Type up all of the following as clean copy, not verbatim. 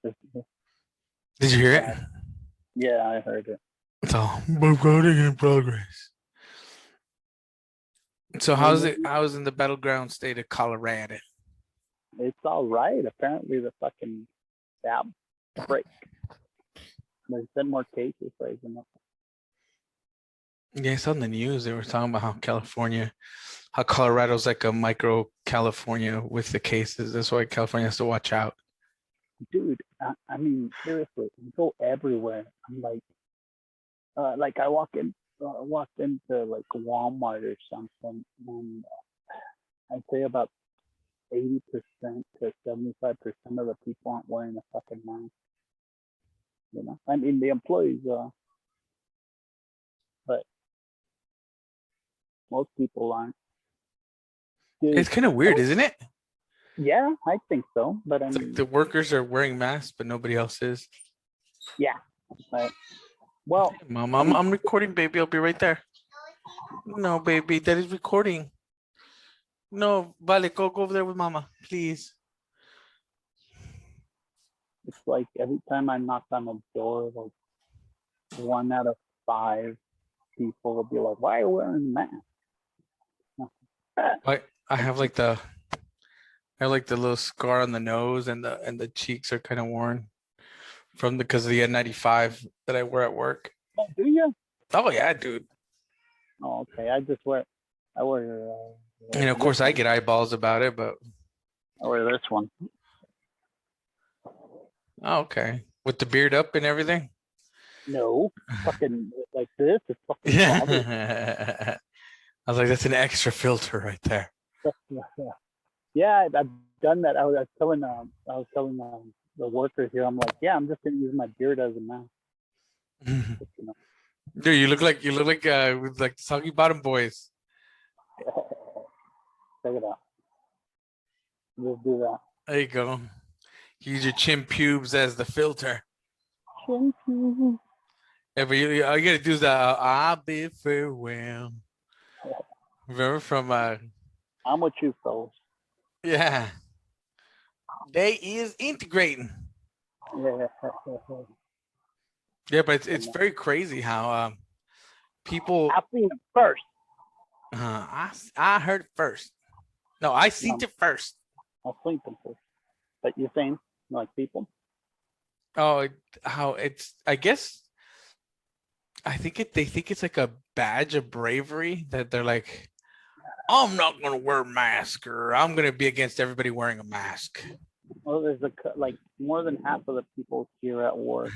Did you hear it? Yeah, I heard it. So we're voting in progress. So how's it? How's in the battleground state of Colorado? It's all right. Apparently, the fucking outbreak. There's been more cases rising up. Yeah, it's on the news. They were talking about how Colorado's like a micro California with the cases. That's why California has to watch out. Dude, I mean, seriously, you go everywhere. I'm like I walked into like Walmart or something, and I'd say about 80% to 75% of the people aren't wearing a fucking mask. You know, I mean the employees, but most people aren't. Dude, It's kind of weird, isn't it? Yeah, I think so. But I It's like mean, the workers are wearing masks, but nobody else is. yeah. But, well, Mom, I'm recording, baby. I'll be right there. No, baby, that is recording. No, vale, go over there with mama, please. it's like every time I knock on a door, like 1 out of 5 people will be like, "Why are you wearing a mask?" I have like the little scar on the nose and the cheeks are kind of worn from because of the N95 that I wear at work. Oh, do you? Oh yeah, dude. Oh, okay. I wear. And of course I get eyeballs about it, but I wear this one. oh, okay. With the beard up and everything. No, fucking like this is fucking Yeah. I was like, that's an extra filter right there. Yeah, I've done that. I was telling the workers here. I'm like, yeah, I'm just gonna use my beard as a mask. You know. Dude, you look like with like the Soggy Bottom Boys. Check it out. Just do that. There you go. Use your chin pubes as the filter. Chin pubes. Yeah, but all you gotta do is that I'll bid farewell. Remember from I'm with you, fellas. yeah. They is integrating. Yeah. Yeah, but it's very crazy how people I've seen it first. I heard it first. No, I seen it first. I've seen it first. But you're saying like people? Oh, how it's I guess I think they think it's like a badge of bravery that they're like, I'm not gonna wear a mask or I'm gonna be against everybody wearing a mask. Well, there's like more than half of the people here at work.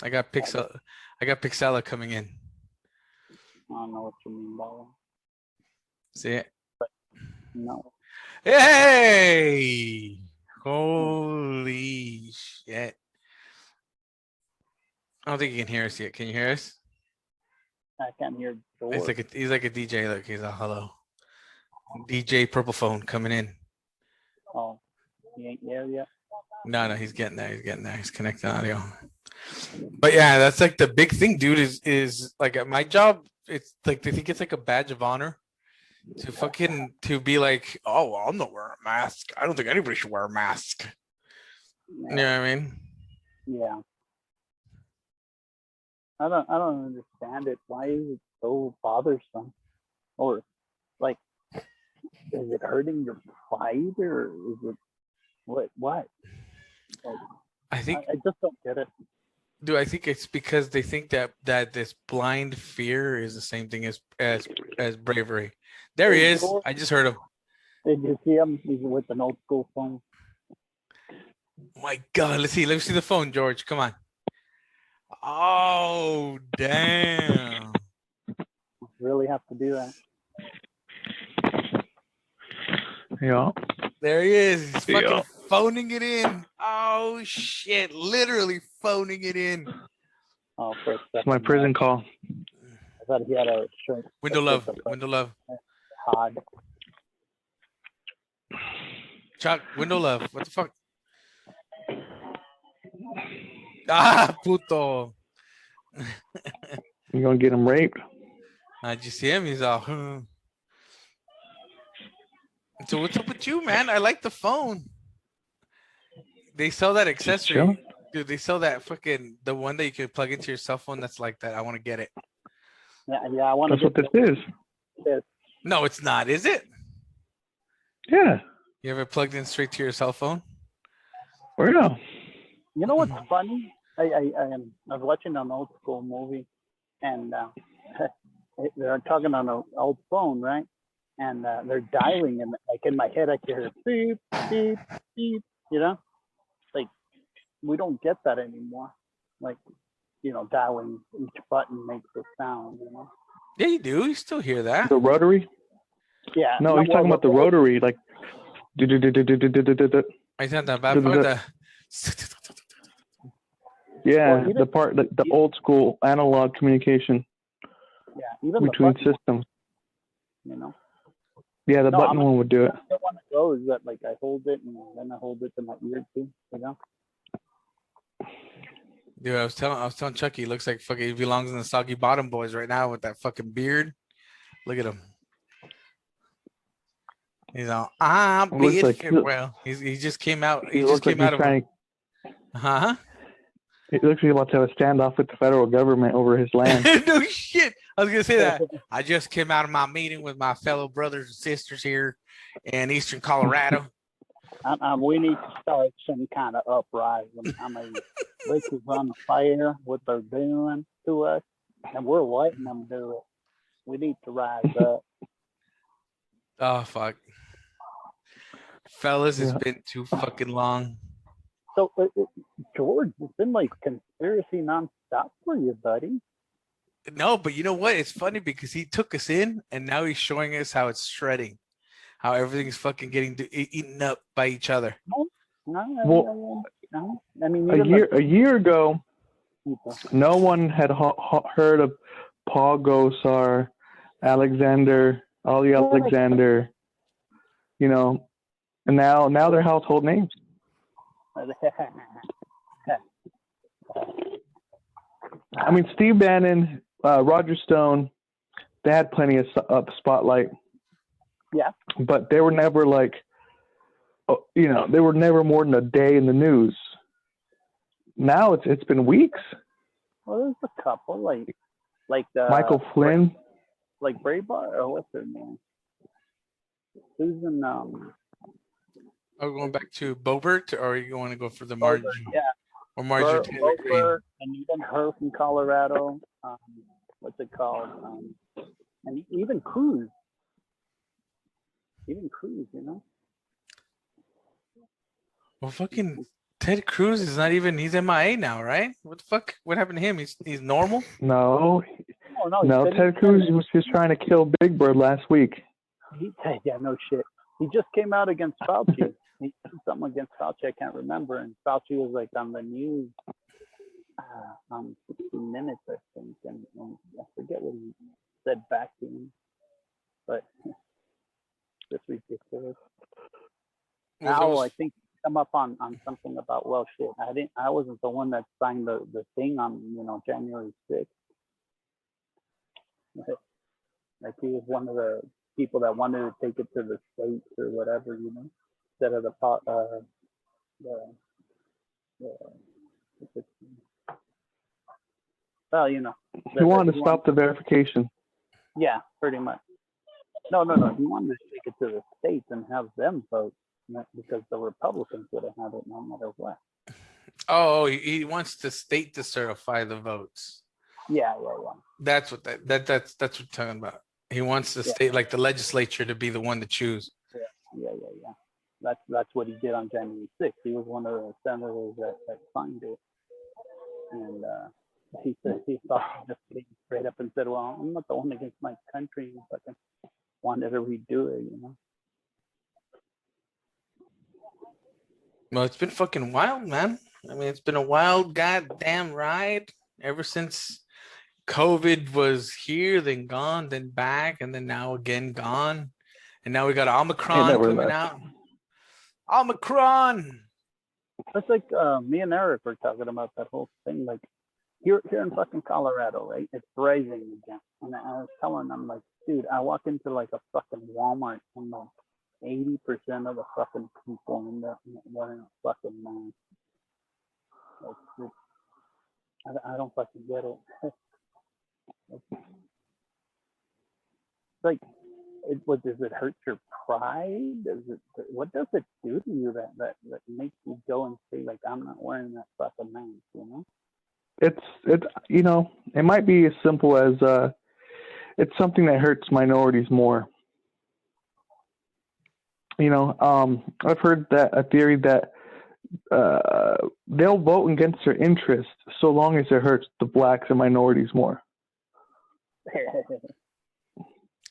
I got Pixella coming in. I don't know what you mean by that. See it? But no. Hey! Holy shit. I don't think you can hear us yet. Can you hear us? I can't hear George. He's like a DJ. Look, he's a hello. DJ Purple Phone coming in. Oh, he ain't there yet? No, he's getting there. He's connecting audio. But yeah, that's like the big thing, dude, is like at my job, it's like they think it's like a badge of honor to be like, oh, well, I'm not wearing a mask. I don't think anybody should wear a mask. Yeah. You know what I mean? Yeah. I don't understand it. Why is it so bothersome? Or like, is it hurting your pride or is it what? Like, I think I just don't get it. Dude, I think it's because they think that this blind fear is the same thing as bravery. There he is. I just heard him. Did you see him? He's with an old school phone. Oh my God, let's see the phone, George. Come on. Oh damn! Really have to do that. Yeah. There he is. He's fucking phoning it in. Oh shit! Literally phoning it in. Oh, for a second. It's my prison call. I thought he had a shirt. Window love. Hard. Chuck, window love. What the fuck? Ah, puto. You gonna get him raped? Did you see him? He's all. So what's up with you, man? I like the phone. They sell that accessory. Dude, they sell that fucking the one that you can plug into your cell phone. That's like that. I want to get it. Yeah, I want to That's get what this is. this. No, it's not. Is it? Yeah. You ever plugged in straight to your cell phone? Where now? You know what's funny? I was watching an old school movie, and they're talking on an old phone, right? And they're dialing, and like in my head, I can hear beep, beep, beep. You know, like we don't get that anymore. Like, you know, dialing each button makes a sound. You know. Yeah, you do. You still hear that? The rotary? Yeah. No, he's talking about the rotary, like. I said that bad part. Yeah, Well, the part, the old school analog communication Yeah, even between the button, systems. you know. Yeah, the No, button one would do it. The one that goes that like I hold it and then I hold it to my ear too, you know. Dude, I was telling Chucky, he looks like fucking he belongs in the Soggy Bottom Boys right now with that fucking beard. Look at him. He's all Looks like well. He just came out. He he just looks like came out he's of trying. huh? It looks like he's about to have a standoff with the federal government over his land. No shit. I was gonna say that. I just came out of my meeting with my fellow brothers and sisters here in Eastern Colorado. We need to start some kind of uprising. I mean, this is on the fire, what they're doing to us, and we're letting them do it. We need to rise up. Oh fuck. Fellas, it's Yeah. been too fucking long. So, George, it's been like conspiracy nonstop for you, buddy. No, but you know what? It's funny because he took us in and now he's showing us how it's shredding, how everything's fucking getting eaten up by each other. No. I mean, A year ago, people. no one had heard of Paul Gosar, Alexander, Ali Alexander, you know, and now they're household names. I mean, Steve Bannon, Roger Stone, they had plenty of spotlight. Yeah. But they were never like, you know, they were never more than a day in the news. Now it's been weeks. Well, there's a couple like Michael Flynn, like Braveheart, or what's her name? Susan. Are we going back to Bobert, or are you want to go for the Margie? Yeah. Or Margie Taylor Greene? And even her from Colorado. What's it called? And even Cruz. You know. Well, fucking Ted Cruz is not even. He's MIA now, right? What the fuck? What happened to him? He's normal. No, No. Ted Cruz was just trying to kill Big Bird last week. Yeah, no shit. He just came out against Fauci. He did something against Fauci. I can't remember. And Fauci was like on the news on 60 Minutes, I think. And I forget what he said back to him. But just ridiculous. Now I think come up on something about, well, shit, I wasn't the one that signed the thing on, you know, January 6th. Like he was one of the people that wanted to take it to the states or whatever, you know, instead of well, you know. He wanted to stop the verification. Yeah, pretty much. No. He wanted to take it to the states and have them vote, because the Republicans would have had it no matter what. Oh, he wants the state to certify the votes. Yeah. That's what that's what we're talking about. He wants the state, like the legislature, to be the one to choose. Yeah. That's what he did on January 6th. He was one of the senators that signed it, and he said he thought just came straight up and said, "Well, I'm not the one against my country, but I wanted to redo it, you know." Well, it's been fucking wild, man. I mean, it's been a wild goddamn ride ever since COVID was here, then gone, then back, and then now again gone. And now we got Omicron coming out. Omicron. That's like me and Eric were talking about that whole thing. Like here in fucking Colorado, right? It's rising again. And I was telling them, like, dude, I walk into like a fucking Walmart and like 80% of the fucking people in there wearing a fucking mask. I don't fucking get it. Like, does it hurt your pride? What does it do to you that makes you go and say like, I'm not wearing that fucking mask? You know? It's it might be as simple as it's something that hurts minorities more. I've heard that a theory that they'll vote against their interests so long as it hurts the blacks and minorities more.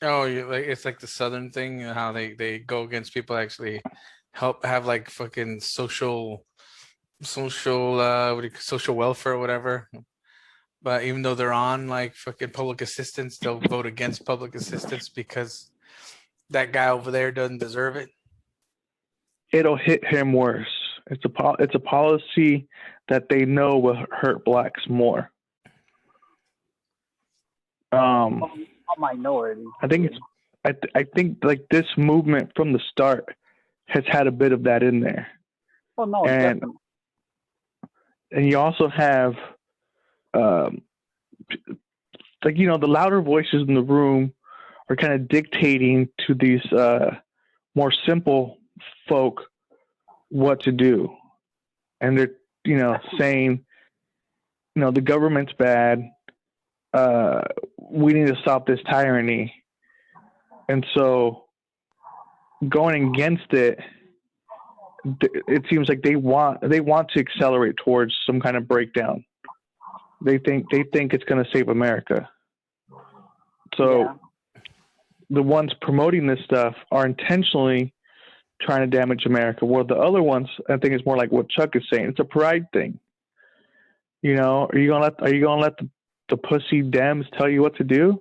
Oh, it's like the Southern thing, how they go against people that actually help have like fucking social social welfare or whatever. But even though they're on like fucking public assistance, they'll vote against public assistance because that guy over there doesn't deserve it. It'll hit him worse. It's a policy that they know will hurt blacks more. A minority. I think I think like this movement from the start has had a bit of that in there. Oh no, and definitely. And you also have like the louder voices in the room are kind of dictating to these more simple folk what to do, and they're saying the government's bad, we need to stop this tyranny. And so going against it seems like they want to accelerate towards some kind of breakdown. They think it's going to save America. So the ones promoting this stuff are intentionally trying to damage America. While the other ones, I think, is more like what Chuck is saying. It's a pride thing. Are you gonna let the pussy Dems tell you what to do?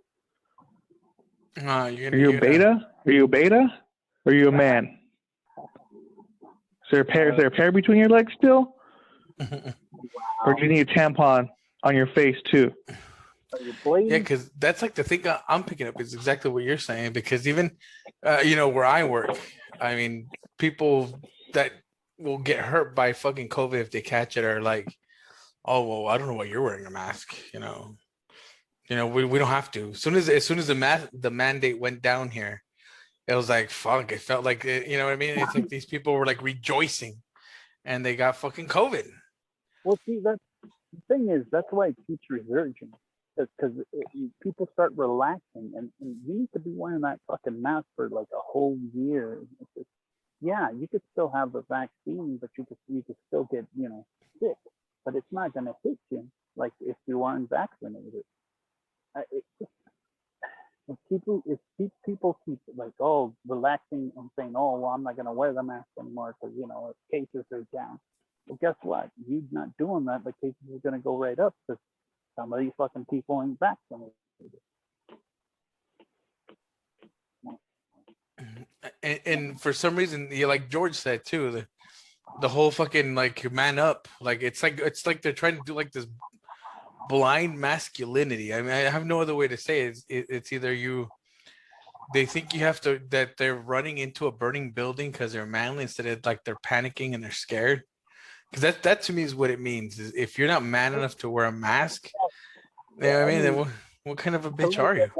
Are you a beta? Are you a beta? Or are you a man? Is there a pair between your legs still? Or do you need a tampon on your face too? Yeah, because that's like the thing I'm picking up is exactly what you're saying. Because even, where I work, I mean, people that will get hurt by fucking COVID if they catch it are like, oh well, I don't know why you're wearing a mask. We don't have to. As soon as the mandate went down here, it was like fuck. It felt like you know what I mean. It's like these people were like rejoicing, and they got fucking COVID. Well, see, that's the thing is that's why it keeps resurging, because people start relaxing, and you need to be wearing that fucking mask for like a whole year. You could still have the vaccine, but you could still get sick, but it's not gonna hit you like if you weren't vaccinated. If people keep like relaxing and saying, oh well, I'm not gonna wear the mask anymore because cases are down. Well, guess what? You not doing that, the cases are gonna go right up because some of these fucking people ain't vaccinated. And for some reason, like George said too, the whole fucking like man up, like it's like they're trying to do like this blind masculinity. I mean, I have no other way to say it. It's either they think you have to, that they're running into a burning building because they're manly instead of like they're panicking and they're scared. Because that to me is what it means. Is if you're not man enough to wear a mask, you know what I mean? Then what kind of a bitch are you?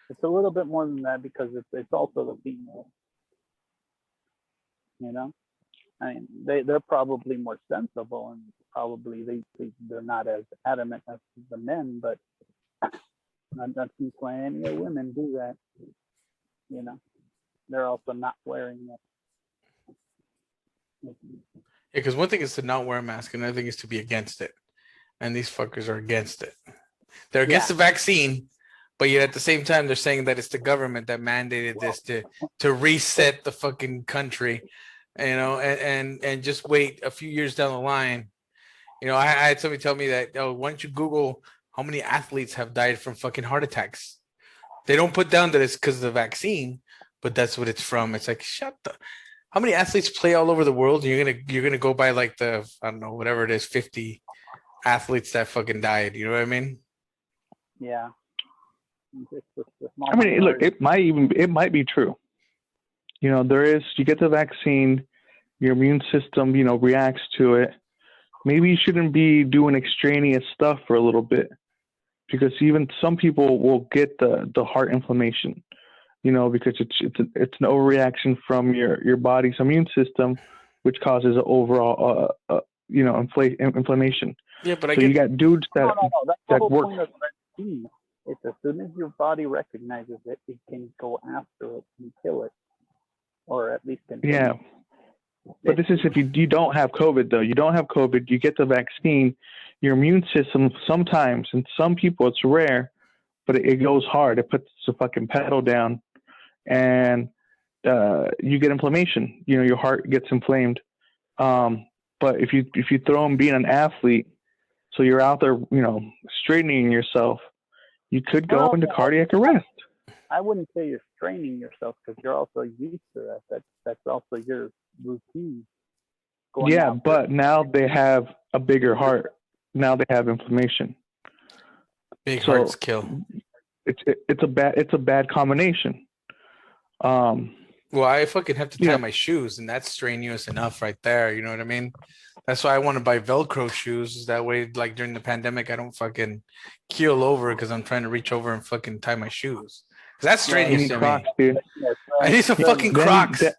It's a little bit more than that because it's also the female. I mean, they're probably more sensible and probably they're not as adamant as the men, but not too plenty of women do that. They're also not wearing it. Yeah, because one thing is to not wear a mask, and another thing is to be against it. And these fuckers are against it. They're against the vaccine, but yet at the same time they're saying that it's the government that mandated this to reset the fucking country. And just wait a few years down the line. I had somebody tell me that, why don't you Google how many athletes have died from fucking heart attacks? They don't put down that it's because of the vaccine, but that's what it's from. It's like, how many athletes play all over the world? And you're gonna go by like the, I don't know, whatever it is, 50 athletes that fucking died. You know what I mean? Yeah. I mean, look, it might be true. You get the vaccine, your immune system, reacts to it. maybe you shouldn't be doing extraneous stuff for a little bit, because even some people will get the heart inflammation, because it's an overreaction from your body's immune system, which causes an overall inflammation. Yeah, but I So you get got dudes No, that no, no. That's the that whole work. point of vaccine. It's as soon as your body recognizes it, it can go after it and kill it, or at least continue. Yeah, but this is if you don't have COVID, though. You don't have COVID, you get the vaccine, your immune system sometimes, and some people, it's rare, but it goes hard. It puts the fucking pedal down, and you get inflammation. Your heart gets inflamed. But if you throw in being an athlete, so you're out there, straightening yourself, you could go into cardiac arrest. I wouldn't say you're straining yourself because you're also used to that. That's also your routine. Yeah, but now they have a bigger heart. Now they have inflammation. big hearts kill. It's a bad combination. Well, I fucking have to tie my shoes, and that's strenuous enough right there. You know what I mean? That's why I want to buy Velcro shoes. That way, like during the pandemic, I don't fucking keel over because I'm trying to reach over and fucking tie my shoes. That's strenuous to Crocs, me. dude. I need some fucking Crocs. You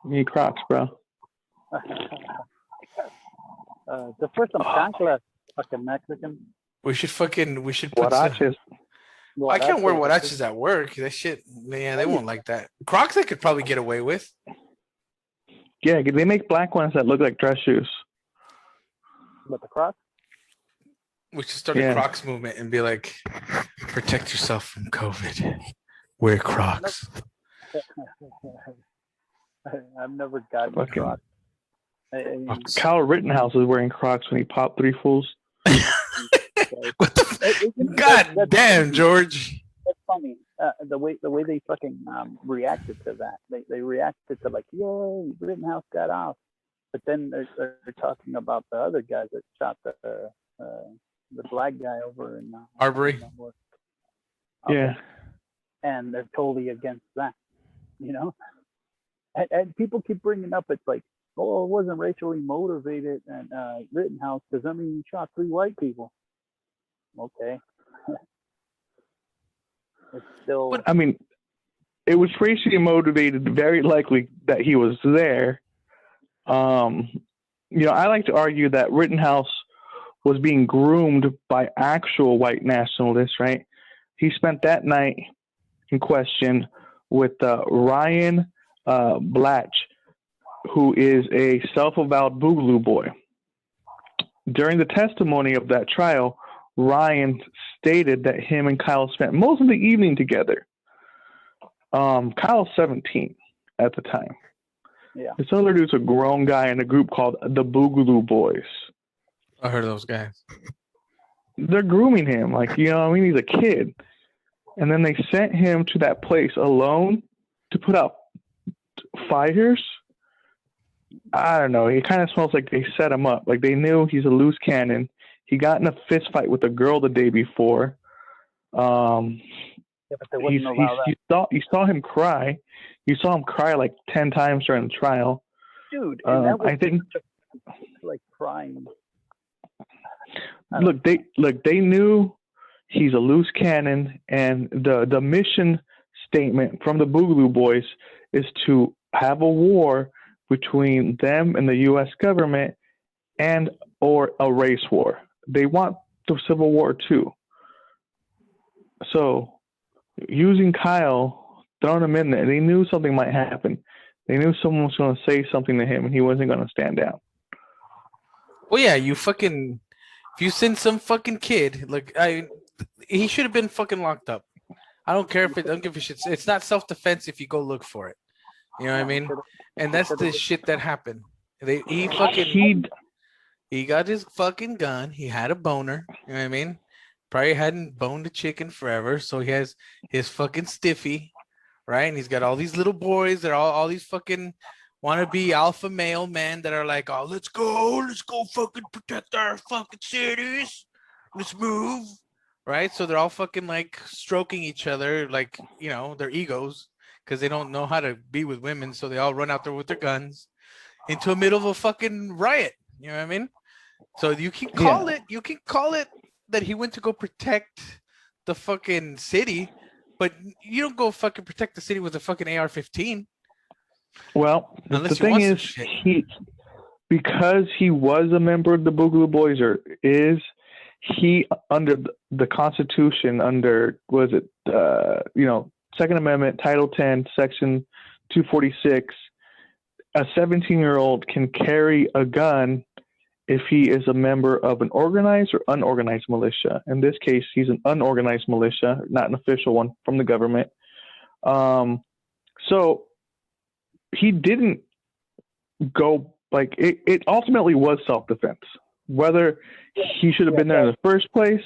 need Crocs, bro. Just for some chanclas, fucking Mexican. We should put Huaraches. I can't wear huaraches at work. That shit, yeah, they won't like that. Crocs I could probably get away with. Yeah, they make black ones that look like dress shoes. But the Crocs? We should start a Crocs movement and be like, protect yourself from COVID. Wear Crocs. I've never gotten Crocs. Kyle Rittenhouse is wearing Crocs when he popped 3 fools. What the God damn, George. That's funny. The way they fucking reacted to that. They reacted to like, yay, Rittenhouse got off. But then they're talking about the other guys that shot the black guy over in Arbery. Yeah. And they're totally against that, And people keep bringing up, it's like, oh, it wasn't racially motivated and Rittenhouse because he shot 3 white people. Okay. It's still. But, it was racially motivated. Very likely that he was there. I like to argue that Rittenhouse was being groomed by actual white nationalists. Right? He spent that night in question with Ryan Blatch, who is a self-avowed Boogaloo boy. During the testimony of that trial, Ryan stated that him and Kyle spent most of the evening together. Kyle's 17 at the time. Yeah. This other dude's a grown guy in a group called the Boogaloo Boys. I heard of those guys. They're grooming him, he's a kid. And then they sent him to that place alone to put out fires. I don't know. It kind of smells like they set him up. Like they knew he's a loose cannon. He got in a fist fight with a girl the day before. But they wouldn't allow that. You saw him cry. You saw him cry like 10 times during the trial. Dude, and that was I think like crying. Look, they knew he's a loose cannon, and the mission statement from the Boogaloo Boys is to have a war between them and the U.S. government or a race war. They want the Civil War too. So using Kyle, throwing him in there, they knew something might happen. They knew someone was going to say something to him and he wasn't going to stand down. Well, yeah, if you send some fucking kid, he should have been fucking locked up. I don't give a shit. It's not self-defense if you go look for it. You know what I mean? And that's the shit that happened. He got his fucking gun. He had a boner. You know what I mean? Probably hadn't boned a chicken forever, so he has his fucking stiffy, right? And he's got all these little boys that are all these fucking wannabe alpha male men that are like, oh, let's go fucking protect our fucking cities. Let's move. Right? So they're all fucking like stroking each other, like, their egos, because they don't know how to be with women. So they all run out there with their guns into the middle of a fucking riot. You know what I mean? So you can call it that he went to go protect the fucking city, but you don't go fucking protect the city with a fucking AR-15 Well, the unless you thing want some is, shit. because he was a member of the Boogaloo Boys, or is, he under the Constitution, under Second Amendment, Title 10, Section 246, a 17-year-old can carry a gun if he is a member of an organized or unorganized militia. In this case, he's an unorganized militia, not an official one from the government. So he didn't go, like, it ultimately was self-defense. Whether he should have been there in the first place,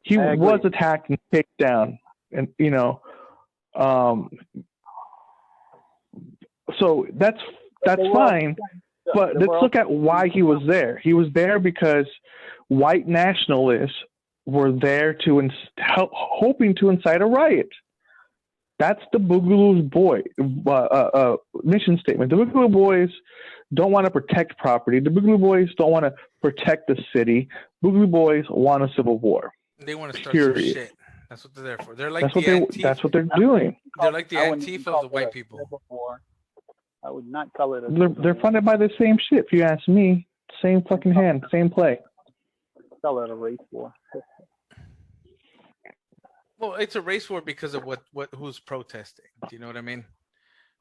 he was attacked and kicked down. And, so that's fine. But let's look at why he was there. He was there because white nationalists were there to hoping to incite a riot. That's the Boogaloo's mission statement. The Boogaloo Boys don't want to protect property. The Boogaloo Boys don't want to protect the city. Boogaloo Boys want a civil war. They want to start some shit. That's what they're there for. They're like that's what they're doing. They're like the Antifa of the white people. I would not call it They're funded by the same shit, if you ask me. Same fucking hand, same play. Call it a race war. Well, it's a race war because of who's protesting. Do you know what I mean?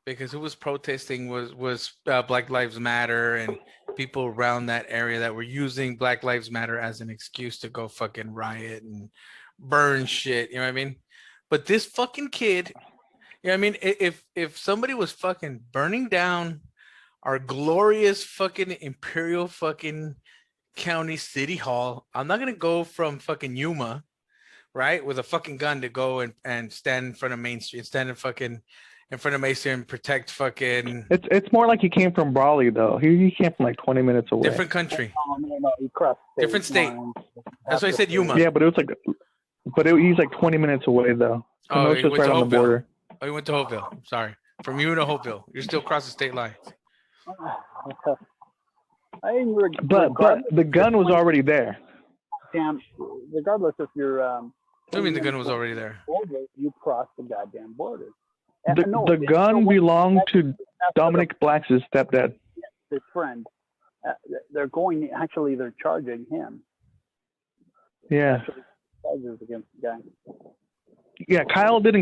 Because who was protesting was Black Lives Matter and people around that area that were using Black Lives Matter as an excuse to go fucking riot and burn shit. You know what I mean? But this fucking kid, you know what I mean? If somebody was fucking burning down our glorious fucking Imperial fucking County City Hall, I'm not gonna go from fucking Yuma, right, with a fucking gun to go and stand in front of Main Street, stand in front of Mason and protect fucking. It's more like he came from Brawley though. He came from like 20 minutes away. Different country. No, he crossed different state. That's why I said Yuma. Yeah, but it was like, he's like 20 minutes away though. Oh, it's just right on the border. Oh, you went to Hopeville. I'm sorry. From you to Hopeville. You're still across the state line. But the gun was already there. Damn, regardless if you're I mean the gun was already there. You crossed the goddamn border. The gun belonged to Dominic Black's stepdad. His friend. They're charging him. Yeah. Charges against the guy. Yeah, Kyle the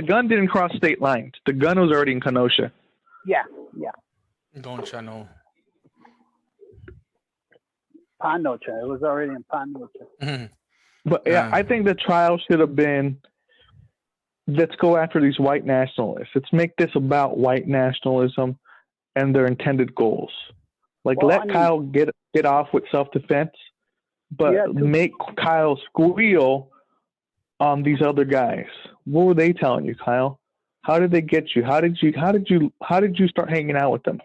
gun didn't cross state lines. The gun was already in Kenosha. Yeah. Don't you know? Panocha. It was already in Panocha. Mm-hmm. But yeah, I think the trial should have been, let's go after these white nationalists. Let's make this about white nationalism and their intended goals. Kyle get off with self-defense, but make Kyle squeal on these other guys. What were they telling you, Kyle? How did they get you? How did you start hanging out with them?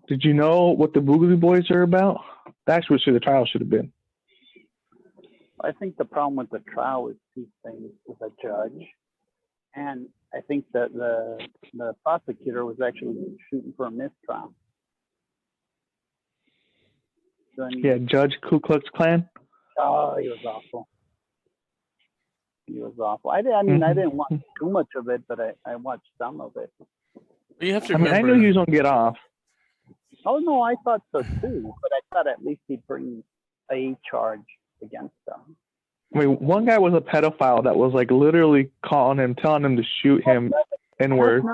Did you know what the Boogaloo Boys are about? That's what the trial should have been. I think the problem with the trial is two things: with a judge, and I think that the prosecutor was actually shooting for a mistrial. So, Judge Ku Klux Klan. Oh, he was awful. I didn't watch too much of it, but I watched some of it. You have to remember. I knew he was gonna get off. Oh no, I thought so too, but I thought at least he'd bring a charge against them. I mean, one guy was a pedophile that was like literally telling him to shoot him N-word.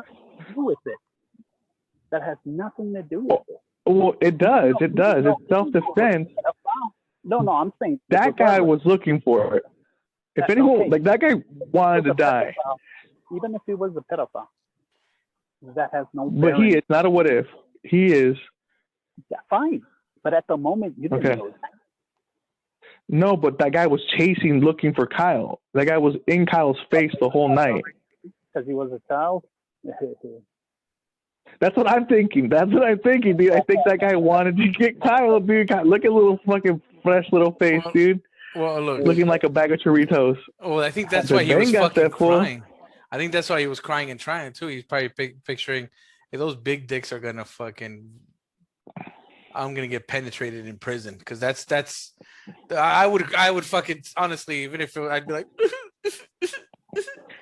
That has nothing to do with it. Well, it does. It's self-defense. No, I'm saying that guy was looking for it. If anyone, that guy wanted to die. Even if he was a pedophile, that has no bearing. But he is not a what if. He is. Yeah, fine. But at the moment, you didn't know that. No, but that guy was looking for Kyle. That guy was in Kyle's face the whole night. Because he was a child? That's what I'm thinking. Dude. I think that guy wanted to get Kyle, dude. Look at little fucking fresh little face, dude. Well, look. Looking like a bag of Churritos. Well, I think that's why he was fucking crying. I think that's why he was crying and trying, too. He's probably picturing, hey, those big dicks are going to fucking I'm gonna get penetrated in prison because that's I would fucking honestly, even if I'd be like,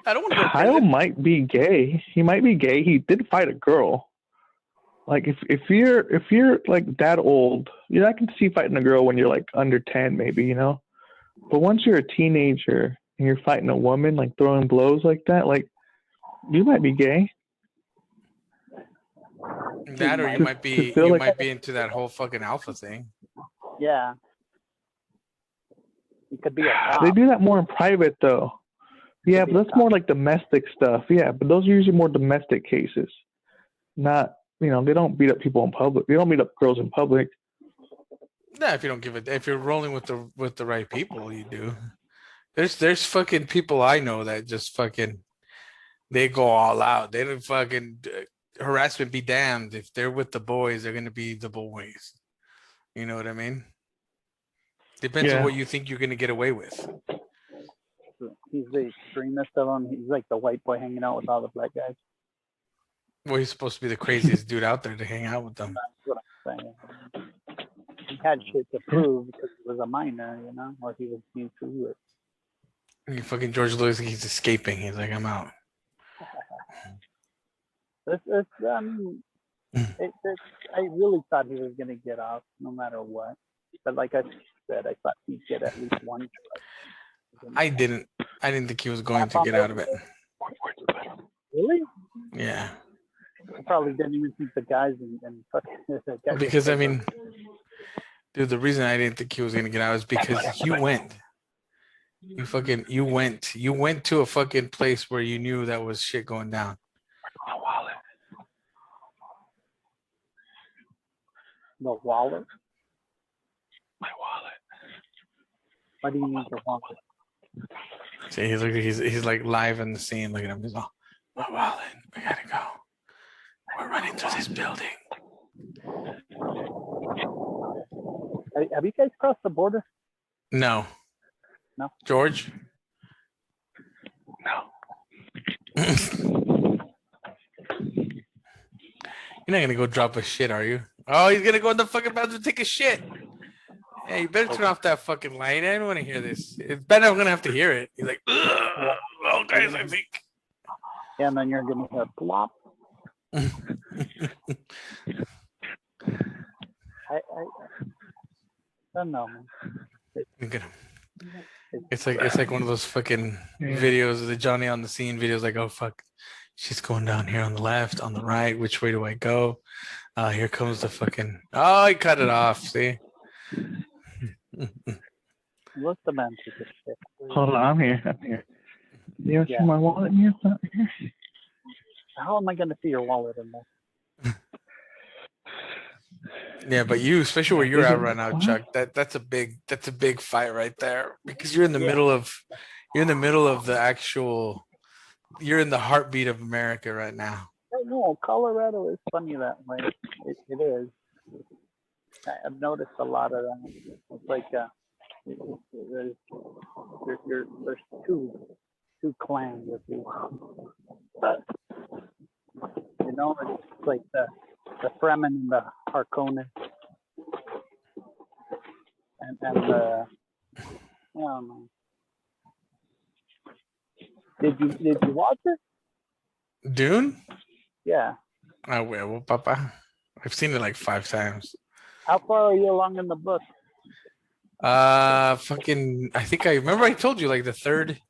I don't want to go to Kyle prison. might be gay. He might be gay. He did fight a girl. Like if you're like that old, I can see fighting a girl when you're like under 10 maybe, you know. But once you're a teenager and you're fighting a woman, like throwing blows like that, like you might be gay. That or you might be into that whole fucking alpha thing. Yeah. You could be a cop. They do that more in private though. Yeah, but that's more like domestic stuff. Yeah, but those are usually more domestic cases. Not, they don't beat up people in public. They don't beat up girls in public. Yeah, if you don't give it, if you're rolling with the right people, you do. There's fucking people I know that just fucking they go all out. They don't fucking harassment be damned. If they're with the boys, they're gonna be the boys. You know what I mean? Depends on what you think you're gonna get away with. He's the extremist of them. He's like the white boy hanging out with all the black guys. Well, he's supposed to be the craziest dude out there to hang out with them. That's what I'm saying. He had shit to prove because he was a minor, or he was being through it. You fucking George Lewis, he's escaping. He's like, I'm out. I really thought he was gonna get off no matter what. But like I said, I thought he'd get at least one charge. I didn't think he was going to get out of it. Really? Yeah. I probably didn't even think the guys and fucking. Because I mean, dude, the reason I didn't think he was gonna get out is because you went. You went to a fucking place where you knew that was shit going down. My wallet. The wallet? My wallet. Why do you need the wallet? See, he's like live in the scene. Look at him. He's all, my wallet. We gotta go. We're running through this building. Have you guys crossed the border? No. No. George? No. You're not gonna go drop a shit, are you? Oh, he's gonna go in the fucking bathroom and take a shit. Yeah, you better turn off that fucking light. I don't want to hear this. It's better I'm gonna have to hear it. He's like, well, guys, I think. Yeah, and then you're gonna hear plop. I don't know, man. Look at him. It's like one of those fucking videos of the Johnny on the scene videos. Like, oh fuck, she's going down here on the left, on the right. Which way do I go? Here comes the fucking. Oh, he cut it off. See. Let the man take a shit. Hold on, I'm here. You want to see my wallet in here? How am I gonna see your wallet in there? Yeah, but you, especially where you're at right now, Chuck, that's a big fight right there because you're in the middle of the actual, you're in the heartbeat of America right now. No, Colorado is funny that way. It is. I've noticed a lot of that. It's like there's two clans, if you will. It's like the Fremen and the Harkonnen, and the I don't know. Did you watch it? Dune? Yeah. I will, Papa. I've seen it like 5 times. How far are you along in the book? Fucking. I think I remember I told you like the third.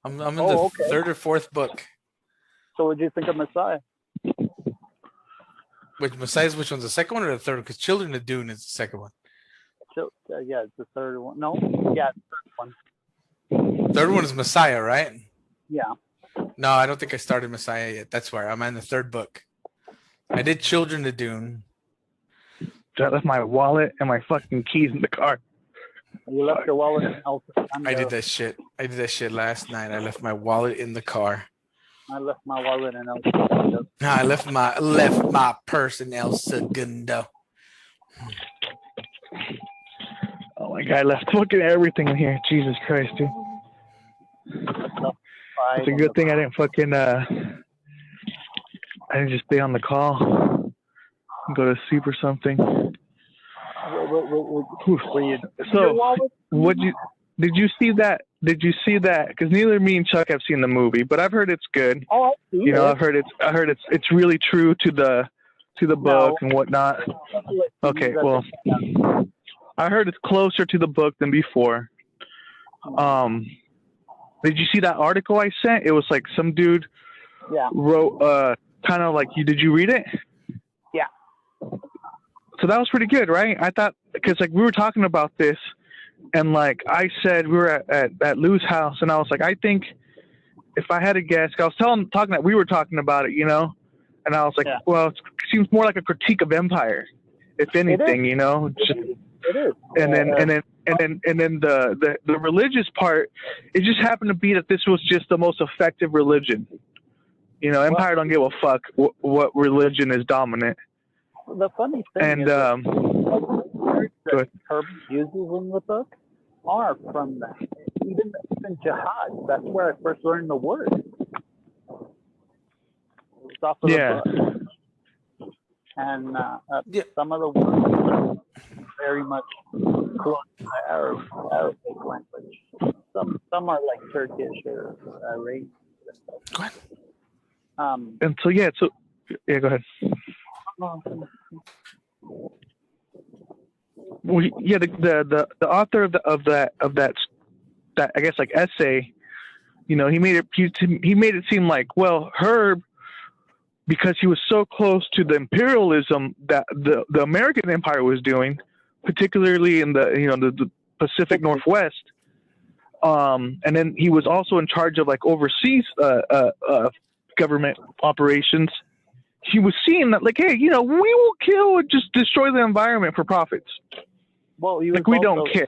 I'm in the third or fourth book. So what do you think of Messiah? Which one's the second one or the third? Because Children of Dune is the second one. Yeah, it's the third one. No, yeah, it's the third one. Third one is Messiah, right? Yeah. No, I don't think I started Messiah yet. That's where I'm in the third book. I did Children of Dune. I left my wallet and my fucking keys in the car. You left your wallet in El I did that shit. I did that shit last night. I left my wallet in the car. I left my wallet in El Segundo. I left my purse in El Segundo. Oh my god, I left fucking everything in here. Jesus Christ, dude. It's a good thing I didn't fucking I didn't just stay on the call and go to sleep or something. Were you So, Wallace? did you see that? Did you see that? Because neither me and Chuck have seen the movie, but I've heard it's good. Oh, I've seen You know, it. I heard it's really true to the book and whatnot. Okay, well, I heard it's closer to the book than before. Did you see that article I sent? It was like some dude wrote kind of like did you read it? Yeah. So that was pretty good, right? I thought, because like we were talking about this, and like I said, we were at Lou's house, and I was like, I think if I had to guess, I was talking that we were talking about it, you know, and I was like, well, it seems more like a critique of empire, if anything, you know. It is. And then the religious part, it just happened to be that this was just the most effective religion. You know, empire don't give a fuck what religion is dominant. The funny thing is that Herb uses in the book are from that. Even jihad, that's where I first learned the word. It's off of the book. And some of the words are very much close to Arabic language. Some are like Turkish or Arabic. Go ahead. And so go ahead. Well, the author of that I guess like essay, you know, he made it seem like, well, Herb, because he was so close to the imperialism that the American empire was doing, particularly in the Pacific Northwest, and then he was also in charge of like overseas government operations. He was seeing that, like, hey, you know, we will kill and just destroy the environment for profits. Well, like we don't care.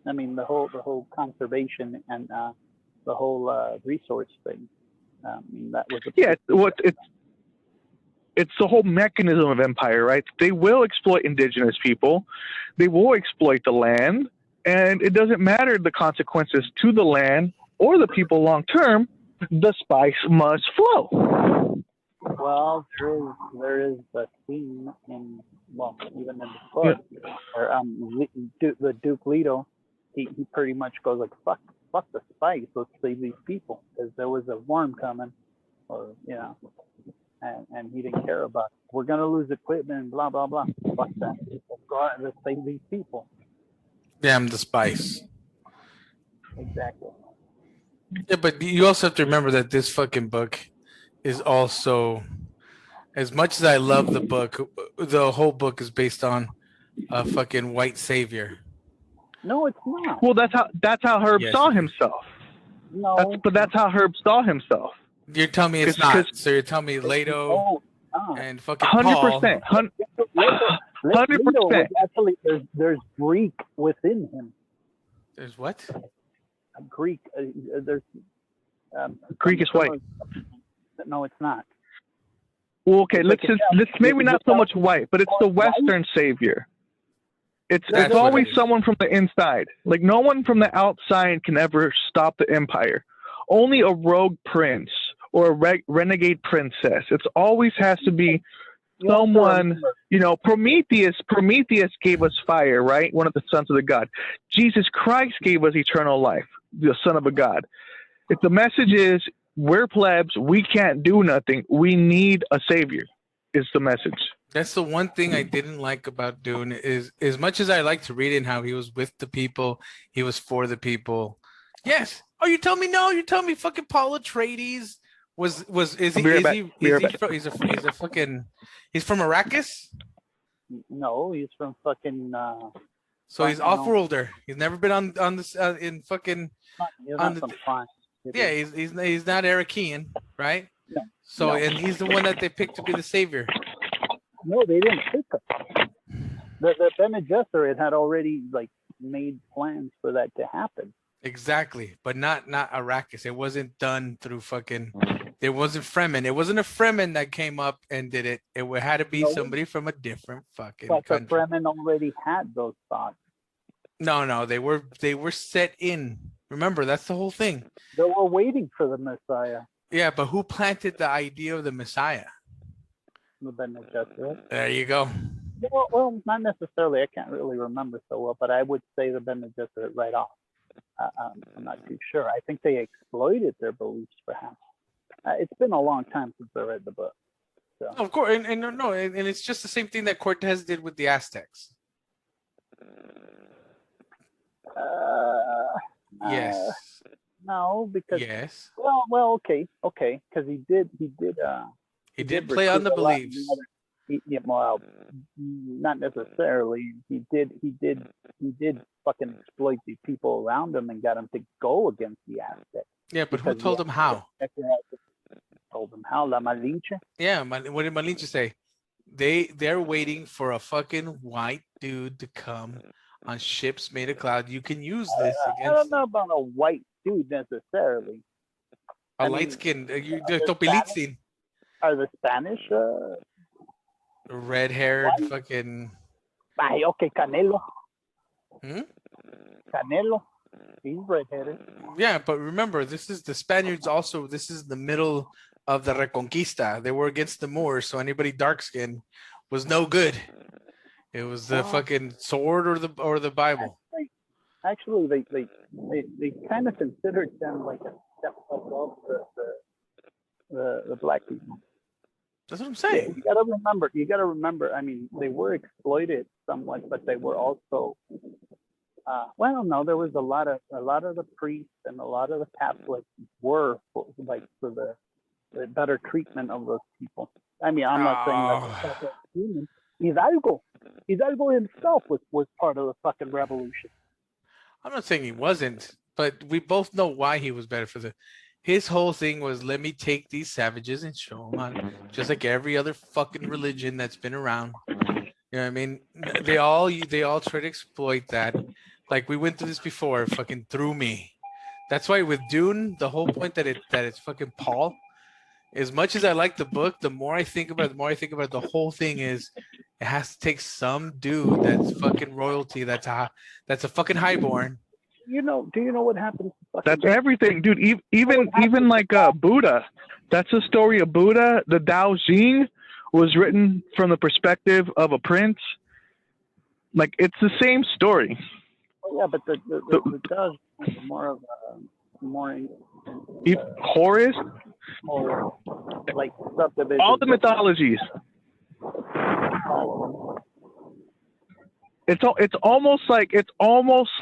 I mean, the whole conservation and the whole resource thing. I mean, that was it's the whole mechanism of empire, right? They will exploit indigenous people, they will exploit the land, and it doesn't matter the consequences to the land or the people long term. The spice must flow. Well, there is a scene in, well, even in the book, where the Duke Leto, he pretty much goes like, fuck the spice, let's save these people, because there was a worm coming, or you know, and he didn't care about it. We're gonna lose equipment, blah blah blah. Fuck that. Let's go out and let's save these people. Damn the spice. Exactly. Yeah, but you also have to remember that this fucking book is also, as much as I love the book, the whole book is based on a fucking white savior. No, it's not. Well, that's how Herb saw himself. No, that's how Herb saw himself. You're telling me it's not. So you're telling me Leto and fucking 100%, 100%. Actually, there's Greek within him. There's what? Greek. There's Greek is white. No, it's not. Well, okay, let's maybe not so much white, but it's the Western savior. It's always someone from the inside. Like no one from the outside can ever stop the empire. Only a rogue prince or a renegade princess. It always has to be someone, you know. Prometheus gave us fire, right? One of the sons of the god. Jesus Christ gave us eternal life, the son of a god. If the message is we're plebs, we can't do nothing, we need a savior, is the message. That's the one thing I didn't like about Dune, is as much as I like to read in how he was with the people, he was for the people. Yes. Oh, you tell me no? You tell me fucking Paul Atreides he's from Arrakis? No, he's from fucking. So he's off-worlder. He's never been on this in fucking. Yeah, he's not Arakian, right? No. So and he's the one that they picked to be the savior. No, they didn't pick him. The Bene Gesserit had already like made plans for that to happen. Exactly, but not Arrakis. It wasn't done through fucking. It wasn't Fremen. It wasn't a Fremen that came up and did it. It had to be somebody from a different fucking country. But the Fremen already had those thoughts. No, they were set in. Remember, that's the whole thing. They were waiting for the Messiah. Yeah, but who planted the idea of the Messiah? The Bene Gesserit. There you go. Well, not necessarily. I can't really remember so well, but I would say the Bene Gesserit right off. I'm not too sure. I think they exploited their beliefs, perhaps. It's been a long time since I read the book. So. Of course, and no, and it's just the same thing that Cortez did with the Aztecs. Yes. No, because Yes. well, okay, because he did He did play on the recruit a lot of beliefs. other- yeah, well, not necessarily. He did fucking exploit the people around him and got him to go against the Aztecs. Yeah, but who Because told the him how? Aztecs told him how. La Malinche. Yeah, what did Malinche say? They're waiting for a fucking white dude to come on ships made of cloud. You can use this I against don't know about a white dude necessarily. a I light mean, skin. the Topilitzin. Are the Spanish Red haired white? fucking. Ay, okay, Canelo. Hmm? Canelo. He's redheaded. Yeah, but remember, this is the Spaniards also. This is the middle of the Reconquista. They were against the Moors, so anybody dark skinned was no good. It was the fucking sword or the Bible. Actually, they kind of considered them like a step above the black people. That's what I'm saying. You gotta remember. I mean, they were exploited somewhat, but they were also. Well, no, there was a lot of the priests and a lot of the Catholics were for the better treatment of those people. I mean, I'm not saying that's a human. Hidalgo himself was part of the fucking revolution. I'm not saying he wasn't, but we both know why he was better for the. His whole thing was, let me take these savages and show them on, just like every other fucking religion that's been around. You know what I mean? They all try to exploit that. Like we went through this before. Fucking through me. That's why with Dune, the whole point that it's fucking Paul. As much as I like the book, the more I think about it, the whole thing is it has to take some dude that's fucking royalty, that's a fucking highborn. Do you know what happened? That's everything, dude. Even like Buddha. That's the story of Buddha. The Tao Jing was written from the perspective of a prince. Like it's the same story. Yeah, but the Tao is more of a Horus. Like subdivision. All the mythologies. It's almost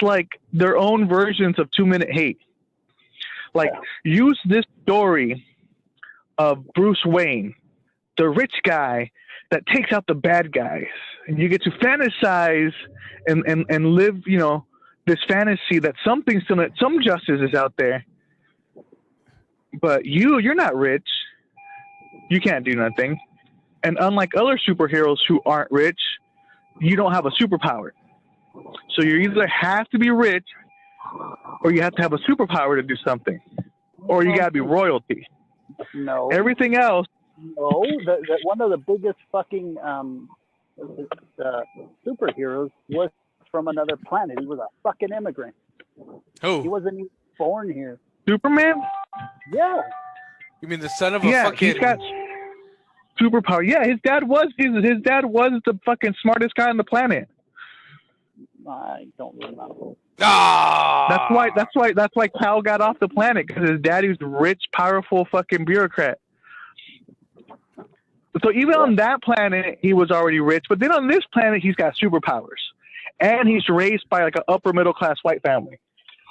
like their own versions of 2 Minute Hate. Like use this story of Bruce Wayne, the rich guy that takes out the bad guys, and you get to fantasize and live, this fantasy that some justice is out there. But you're not rich. You can't do nothing. And unlike other superheroes who aren't rich, you don't have a superpower. So you either have to be rich or you have to have a superpower to do something. Or you got to be royalty. No. Everything else. No. One of the biggest fucking superheroes was from another planet. He was a fucking immigrant. Who? He wasn't even born here. Superman? Yeah. You mean the son of a fucking... he's got superpower. Yeah, his dad was the fucking smartest guy on the planet. I don't remember. Ah! That's why Kyle got off the planet, because his daddy was a rich, powerful fucking bureaucrat. So even on that planet, he was already rich. But then on this planet, he's got superpowers, and he's raised by like an upper middle class white family.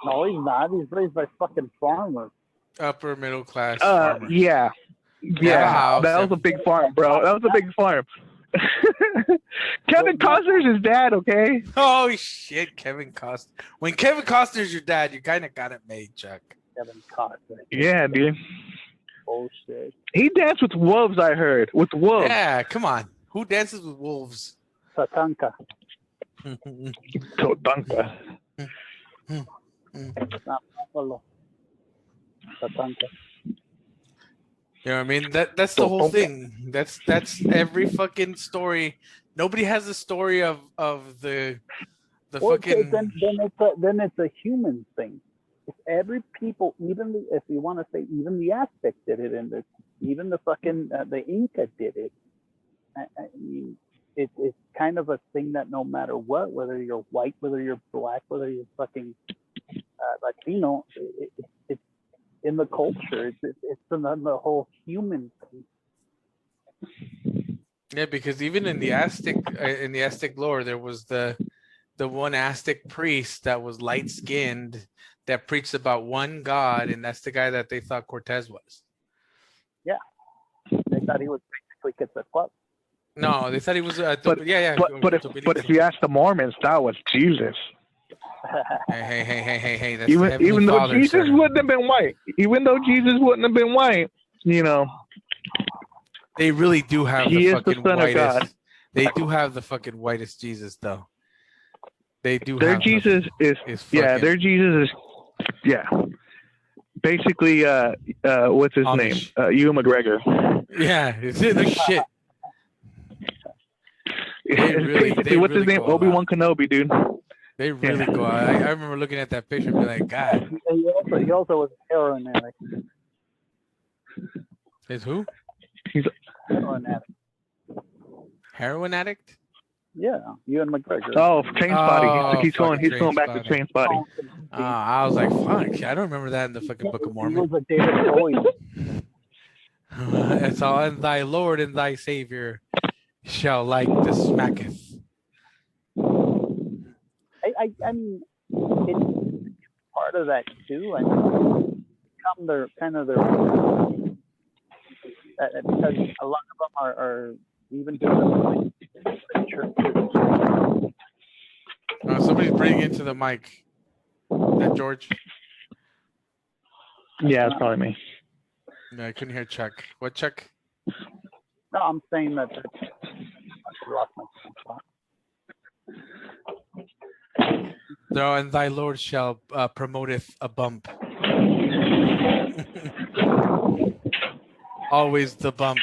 No, he's not. He's raised by fucking farmers. Upper middle class farmers. Yeah. Yeah, that was a big farm, bro. That was a big farm. Kevin Costner's his dad, okay? Oh shit, Kevin Costner. When Kevin Costner's your dad, you kind of got it made, Chuck. Kevin Costner. Yeah, dude. Bullshit. He danced with wolves, I heard. With wolves. Yeah, come on. Who dances with wolves? Tatanka. Tatanka. Not Buffalo. Tatanka. You know what I mean? That's the whole thing. That's every fucking story. Nobody has the story of the fucking. Then it's a human thing. If every people, if you want to say even the Aztec did it, and even the fucking the Inca did it. I mean, it's kind of a thing that no matter what, whether you're white, whether you're black, whether you're fucking Latino, it's in the culture. It's in the whole human thing. Yeah, because even in the Aztec lore, there was the one Aztec priest that was light skinned that preached about one God, and that's the guy that they thought Cortez was. Yeah, they thought he was basically Quetzalcoatl. No, they thought he was. But if you ask the Mormons, that was Jesus. Hey, that's even though Father, Jesus sir. wouldn't have been white, you know, they really do have he the is the fucking Son of God. whitest. They do have the fucking whitest Jesus, though. They do. Their have Jesus is fucking, their Jesus is basically what's his Amish. name? Ewan McGregor. Yeah, it's no shit. What's his name? Obi-Wan Kenobi, dude. They really go out. I remember looking at that picture and be like, God. He also was a heroin addict. Is who? He's Heroin addict. Heroin addict? Yeah, Ewan McGregor. Oh, Trainspotting. Oh, He's going back to Trainspotting. I was like, fuck. I don't remember that in the fucking Book of Mormon. He was a David Bowie. It's all, and thy Lord and thy Savior shall like the smacketh. I mean, it's part of that too. I mean, become their kind of their because a lot of them are even doing the churches. Somebody's bringing into the mic. Is that George? Yeah, it's probably me. No, I couldn't hear Chuck. What Chuck? No, I'm saying that. I lost my spot. No, and thy Lord shall promoteth a bump. Always the bump.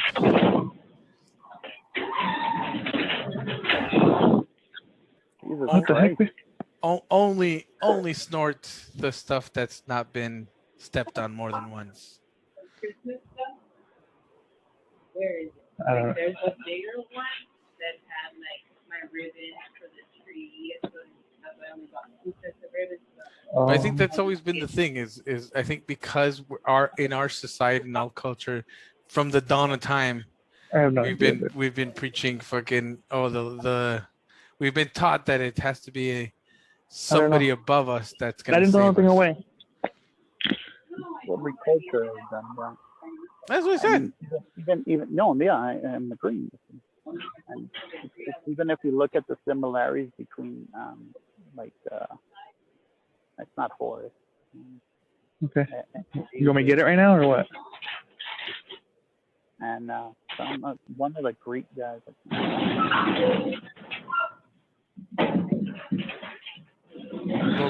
What the heck? Only snort the stuff that's not been stepped on more than once. Where is it? I don't know. There's a bigger one that had like my ribbon for the tree. So I only bought 2 sets of ribbons. I think that's always been the thing. Is I think because in our society and our culture, from the dawn of time, we've been preaching fucking we've been taught that it has to be somebody above us that's gonna. I didn't throw anything away. Every culture has done that. That's what I said. I'm agreeing with you. And even if you look at the similarities between it's not Horus. Okay. You want me to get it right now or what? And one of the Greek guys. Well,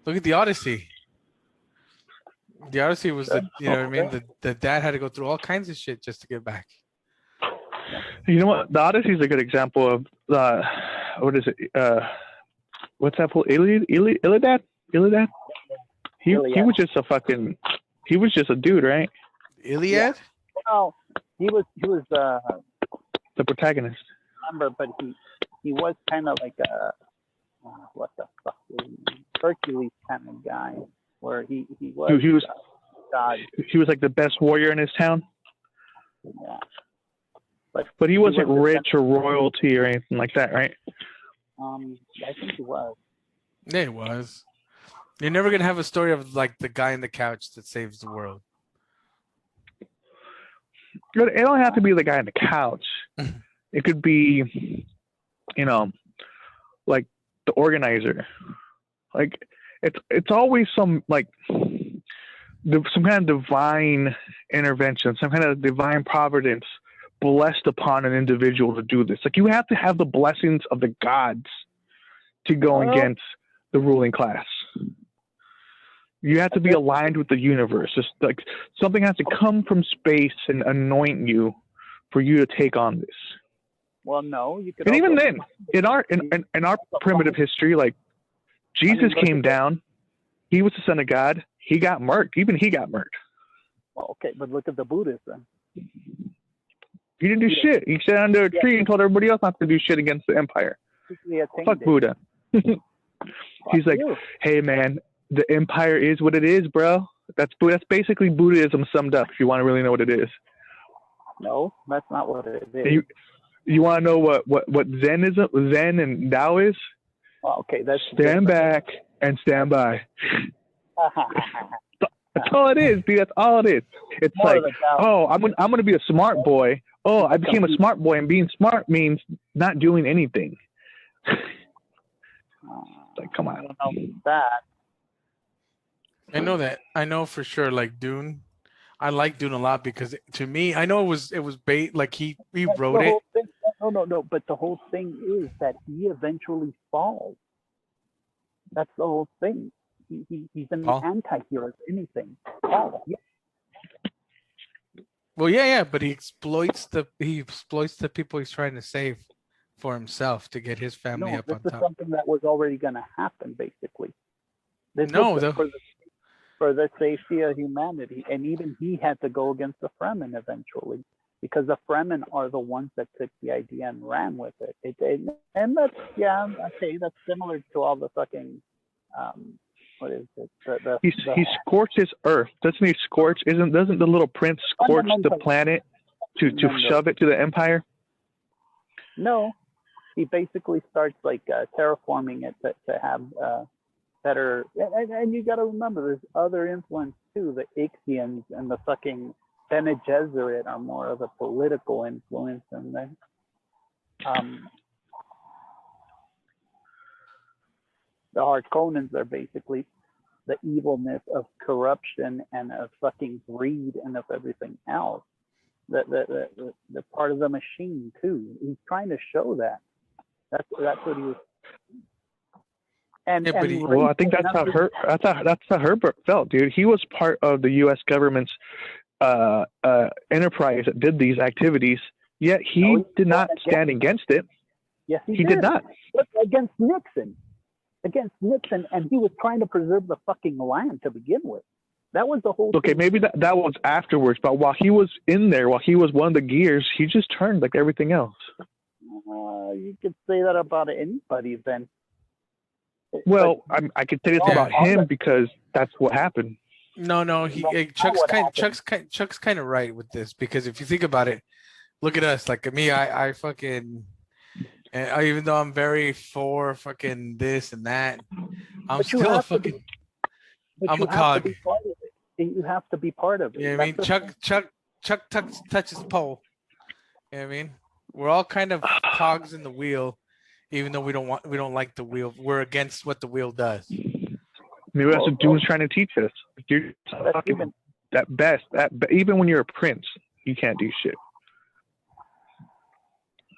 look at the Odyssey. The Odyssey was the dad had to go through all kinds of shit just to get back. You know what? The Odyssey is a good example of what is it? What's that? Iliad? He was just he was just a dude, right? Iliad? Yeah. Well, he was the protagonist. Remember, but he was kind of like a what the fuck, Hercules kind of guy, where he was God. He was like the best warrior in his town. Yeah. But he wasn't rich or royalty or anything like that, right? I think he was. Yeah, he was. You're never gonna have a story of like the guy in the couch that saves the world. It don't have to be the guy on the couch. It could be, like the organizer. Like it's always some kind of divine intervention, some kind of divine providence blessed upon an individual to do this. Like you have to have the blessings of the gods to go against the ruling class. You have to be aligned with the universe. It's like something has to come from space and anoint you for you to take on this. Well, no, you could. And even then, in our primitive history, like Jesus came down, he was the son of God. He got murked. Even he got murked. Well, okay, but look at the Buddhists then. He didn't do shit. He sat under a tree and told everybody else not to do shit against the empire. Fuck Buddha. He's like, hey man, the empire is what it is, bro. That's basically Buddhism summed up. If you want to really know what it is. No, that's not what it is. You want to know what Zen is? Zen and Tao is? Oh, okay, that's stand back and stand by. That's all it is, dude. That's all it is. It's like, oh, I'm gonna be a smart boy. Oh, I became a smart boy, and being smart means not doing anything. Like, come on. I don't know that. I know that. I know for sure. Like Dune, I like Dune a lot because to me, I know it was bait. Like he wrote it. No. But the whole thing is that he eventually falls. That's the whole thing. He's an anti-hero, if anything. Paul. Yeah. Well, yeah, but he exploits the people he's trying to save for himself to get his family up on top. This is something that was already going to happen, basically. For the safety of humanity, and even he had to go against the Fremen eventually, because the Fremen are the ones that took the idea and ran with it. And that's that's similar to all the fucking what is it? He scorches Earth, doesn't he? Doesn't the little prince scorch the planet to shove it to the Empire? No, he basically starts like terraforming it to have better. And you got to remember, there's other influence too. The Ixians and the fucking Bene Gesserit are more of a political influence, and then the Harkonnens are basically the evilness of corruption and of fucking greed and of everything else. The part of the machine too. He's trying to show that. That's what he was. I think that's how Herbert felt, dude. He was part of the U.S. government's enterprise that did these activities. Yet he did not stand against it. Yes, he did not. Look, against Nixon, and he was trying to preserve the fucking land to begin with. That was the whole. Okay, thing. Maybe that was afterwards, but while he was in there, while he was one of the gears, he just turned like everything else. You could say that about anybody then. Well, I could say this about him because that's what happened. No, Chuck's kind of right with this, because if you think about it, look at us. Like me, I fucking, even though I'm very for fucking this and that, I'm still a fucking. I'm a cog. You have to be part of it. Yeah, I mean, Chuck touches the pole. You know what I mean? We're all kind of cogs in the wheel, even though we don't like the wheel. We're against what the wheel does. Maybe that's what Dune's trying to teach us. Dude, even when you're a prince, you can't do shit.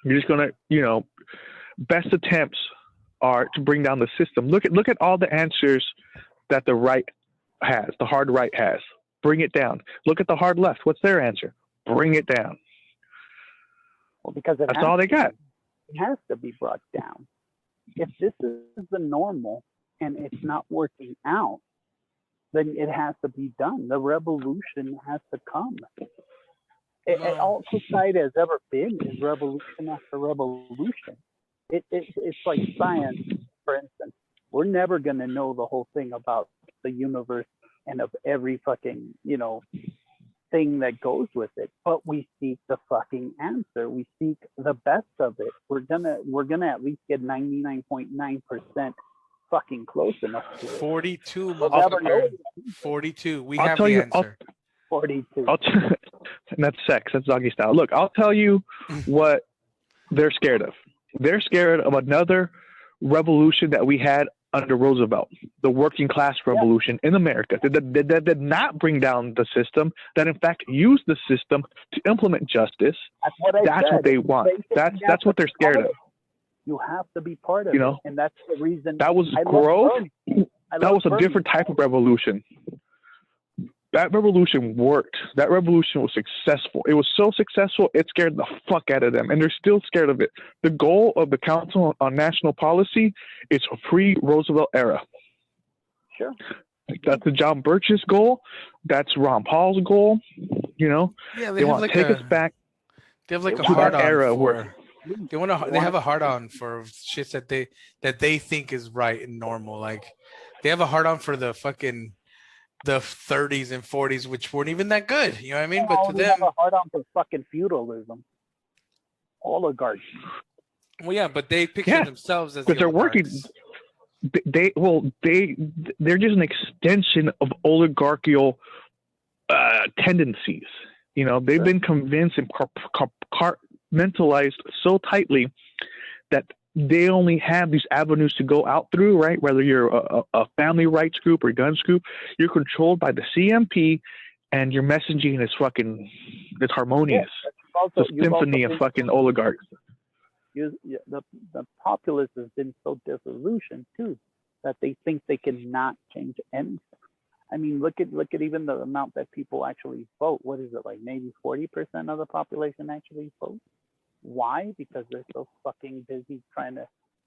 You're just gonna, best attempts are to bring down the system. Look at all the answers that the right has, the hard right has. Bring it down. Look at the hard left. What's their answer? Bring it down. Well, because that's all they got. It has to be brought down. If this is the normal and it's not working out, then it has to be done. The revolution has to come. All society has ever been is revolution after revolution. It's like science, for instance. We're never going to know the whole thing about the universe and of every fucking, thing that goes with it. But we seek the fucking answer. We seek the best of it. We're gonna at least get 99.9% fucking close enough to it. 42, motherfucker. 42. We have the answer. 42. And that's sex. That's doggy style. Look, I'll tell you what they're scared of. They're scared of another revolution that we had under Roosevelt, the working class revolution in America that did not bring down the system, that in fact used the system to implement justice. That's what they want. That's what they're scared of. You have to be part of it, and that's the reason. That was growth. That was a different type of revolution. That revolution worked. That revolution was successful. It was so successful, it scared the fuck out of them, and they're still scared of it. The goal of the Council on National Policy is a pre-Roosevelt era. Sure. That's the John Birch's goal. That's Ron Paul's goal. Yeah, they want to take us back They have like a To hard that on era for. where- They have a hard on for shits that they think is right and normal. Like they have a hard on for the fucking the 30s and 40s, which weren't even that good. You know what I mean? But to we have them, a hard on for fucking feudalism, oligarchy. well, yeah, but they picture Yeah, themselves as the because they're working. oligarchs. They're just an extension of oligarchical tendencies. You know, they've been convinced and compartmentalized so tightly that they only have these avenues to go out through, right? Whether you're a family rights group or guns group, you're controlled by the CMP, and your messaging is fucking, it's harmonious. Also, it's a symphony of fucking oligarchs. The populace has been so disillusioned too that they think they cannot change anything. I mean, look at even the amount that people actually vote. What is it, like maybe 40% of the population actually vote? Why? Because they're so fucking busy trying to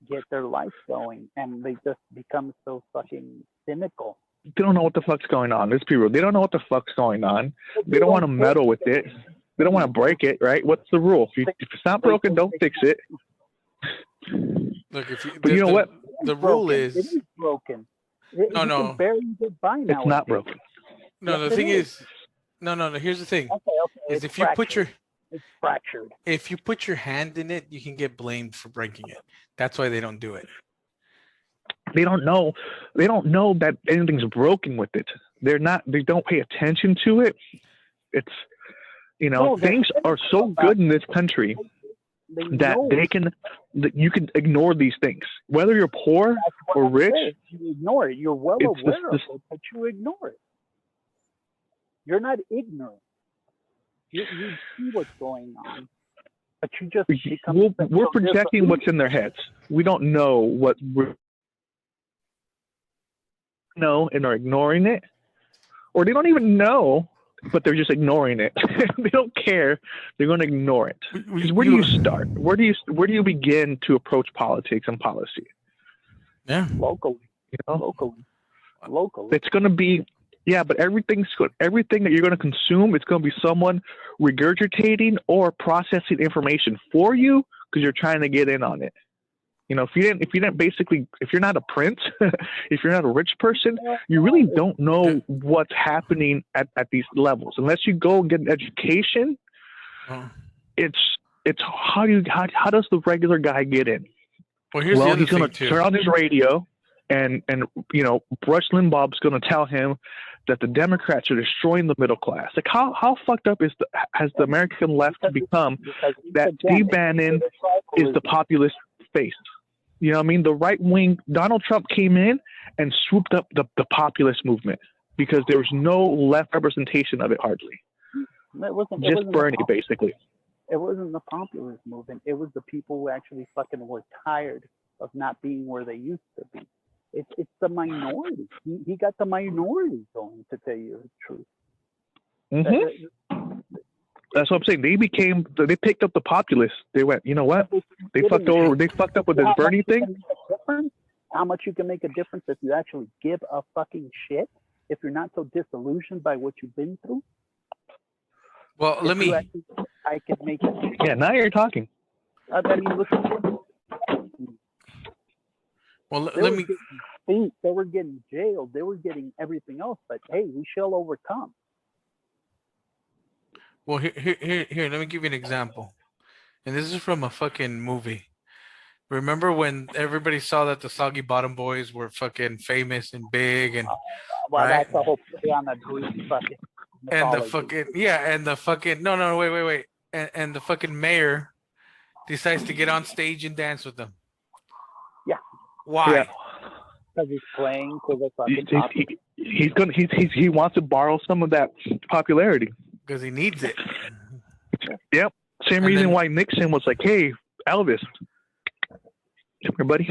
get their life going, and they just become so fucking cynical. They don't know what the fuck's going on. There's people. They don't know what the fuck's going on. They don't want to meddle with it. They don't want to break it, right? What's the rule? If it's not broken, don't fix it. Look, but you know what? The rule it is broken. You can barely get by now. It's not broken. No, Yes, the thing is. No. Here's the thing. Okay. Is if you put your it's fractured. If you put your hand in it, you can get blamed for breaking it. That's why they don't do it. They don't know. They don't know that anything's broken with it. They don't pay attention to it. It's, things are so good in this country that you can ignore these things. Whether you're poor or rich, you ignore it. You're well aware of it, but you ignore it. You're not ignorant. You see what's going on, but you just become. We're projecting what's in their heads. We don't know what we know and are ignoring it, or they don't even know, but they're just ignoring it. They don't care. They're going to ignore it. Because where do you start? Where do you begin to approach politics and policy? Yeah, locally. Locally. It's going to be. Yeah, but everything that you're going to consume, it's going to be someone regurgitating or processing information for you because you're trying to get in on it. If you're not a prince, if you're not a rich person, you really don't know what's happening at these levels unless you go and get an education. It's how does the regular guy get in? Well, he's going to turn on his radio. And Rush Limbaugh's going to tell him that the Democrats are destroying the middle class. Like how fucked up has the American left become that Steve Bannon is the populist face? You know what I mean? The right wing, Donald Trump came in and swooped up the populist movement because there was no left representation of it hardly. It wasn't Bernie, basically. It wasn't the populist movement. It was the people who actually fucking were tired of not being where they used to be. It's the minority. He got the minority going, to tell you the truth. Mm-hmm. That's what I'm saying. They picked up the populists. They went, you know what? They fucked up with this Bernie thing. How much you can make a difference if you actually give a fucking shit? If you're not so disillusioned by what you've been through? Well, I could make it. Yeah, now you're talking. I mean, look at Well, they were getting jailed. They were getting everything else. But hey, we shall overcome. Well, here. Let me give you an example, and this is from a fucking movie. Remember when everybody saw that the Soggy Bottom Boys were fucking famous and big and well, right? That's the whole play on the Greek fucking mythology. And the fucking no, wait, and the fucking mayor decides to get on stage and dance with them. Yeah. Why? Yeah. Because he's playing to the fucking he wants to borrow some of that popularity. Because he needs it. Yep. Same reason why Nixon was like, "Hey, Elvis, come here, buddy.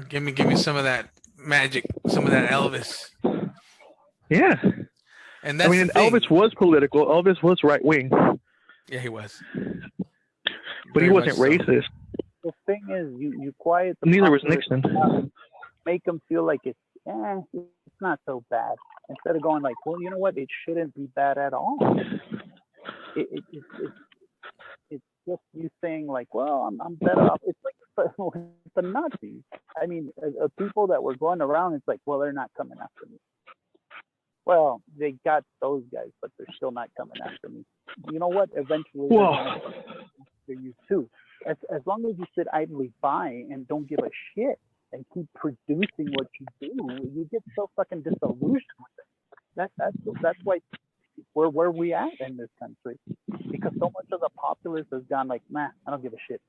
give me some of that magic, some of that Elvis." Yeah. And that's Elvis was political. Elvis was right wing. Yeah, he was. But he wasn't racist. The thing is, you quiet the Neither was Nixon. Make them feel like it's not so bad. Instead of going like, well, you know what? It shouldn't be bad at all. it's just you saying like, well, I'm better off. It's like with the Nazis. I mean, people that were going around, it's like, well, they're not coming after me. Well, they got those guys, but they're still not coming after me. You know what? Eventually, they're going to come after you too. As long as you sit idly by and don't give a shit and keep producing what you do, you get so fucking disillusioned with it. That's why we're where we at in this country, because so much of the populace has gone like, nah, I don't give a shit.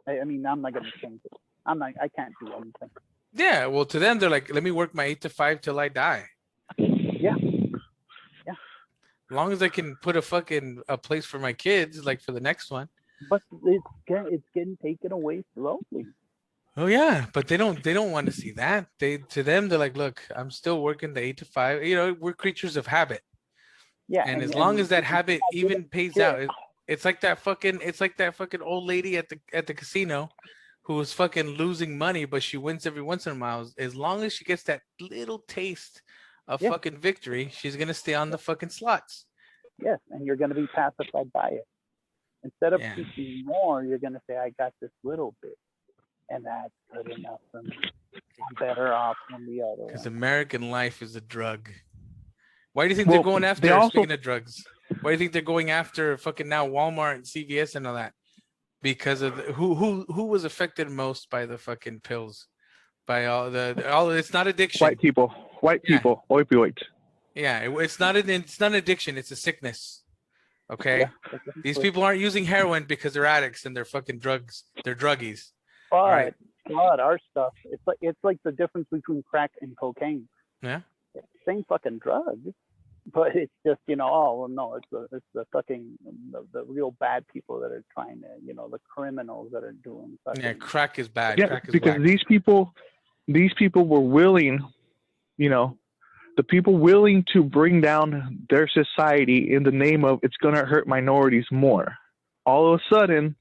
I mean, I'm not gonna change it. I can't do anything. Yeah, well, to them, they're like, let me work my 8 to 5 till I die. Yeah. As long as I can put a place for my kids, like for the next one. But it's getting taken away slowly. Oh yeah, but they don't want to see that. To them, they're like, look, I'm still working the 8 to 5. You know, we're creatures of habit. Yeah. And as long as that habit even pays out, it's like that fucking old lady at the casino who was fucking losing money, but she wins every once in a while. As long as she gets that little taste of fucking victory, she's gonna stay on the fucking slots. Yes, and you're gonna be pacified by it. Instead of keeping more, you're gonna say, I got this little bit, and that's good enough for me. I'm better off than the other. Because American life is a drug. Why do you think they're going after, speaking of drugs, why do you think they're going after fucking now Walmart and CVS and all that? Because of who was affected most by the fucking pills? By all it's not addiction. White people, opioids. Yeah, it's not an addiction, it's a sickness. Okay? Yeah, these people aren't using heroin because they're addicts and they're fucking drugs. They're druggies. But right? God, our stuff, it's like the difference between crack and cocaine. Yeah. It's the same fucking drug. But it's just, oh, well, no, it's the fucking, the real bad people that are trying to, the criminals that are doing fucking. Yeah, crack is bad. Yeah, crack is because whack. these people were willing, the people willing to bring down their society in the name of it's going to hurt minorities more. All of a sudden,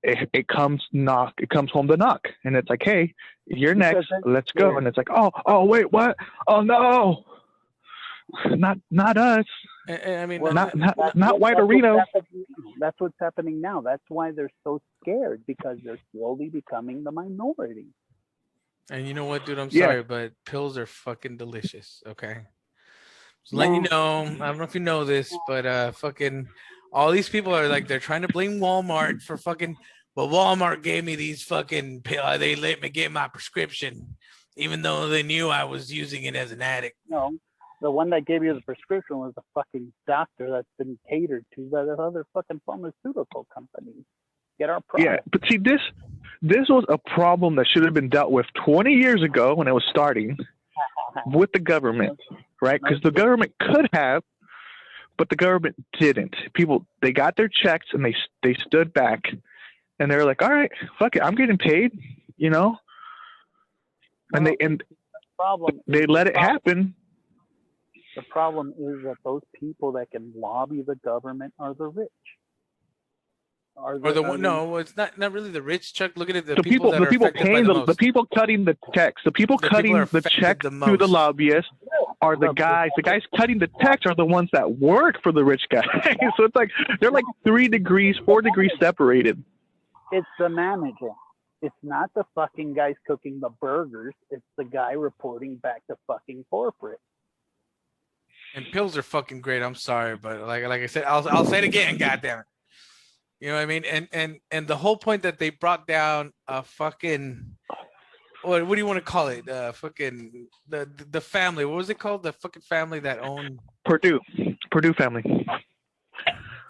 it comes home to knock, and it's like, hey, you're next, let's go. And it's like, oh, wait, what? Oh no. Not us. I mean, well, not White Reno. That's what's happening now. That's why they're so scared, because they're slowly becoming the minority. And you know what, dude? I'm sorry, but pills are fucking delicious. Okay, just letting you know. I don't know if you know this, but fucking all these people are like, they're trying to blame Walmart for fucking. Well, Walmart gave me these fucking pills. They let me get my prescription, even though they knew I was using it as an addict. No. The one that gave you the prescription was a fucking doctor that's been catered to by the other fucking pharmaceutical companies. Get our product. Yeah, but see, this was a problem that should have been dealt with 20 years ago when it was starting with the government, right? Because the government could have, but the government didn't. People, they got their checks and they stood back, and they were like, all right, fuck it, I'm getting paid, and they let it happen. The problem is that those people that can lobby the government are the rich. No, it's not really the rich, Chuck. Look at it. The people paying the people cutting the checks, the people cutting the checks through the lobbyists are the guys. The guys cutting the checks are the ones that work for the rich guys. So it's like they're like 4 degrees separated. It's the manager. It's not the fucking guys cooking the burgers. It's the guy reporting back to fucking corporate. And pills are fucking great. I'm sorry, but like I said, I'll say it again. Goddamn it. You know what I mean? And the whole point that they brought down a fucking, what do you want to call it? Fucking the family. What was it called? The fucking family that owned Purdue family.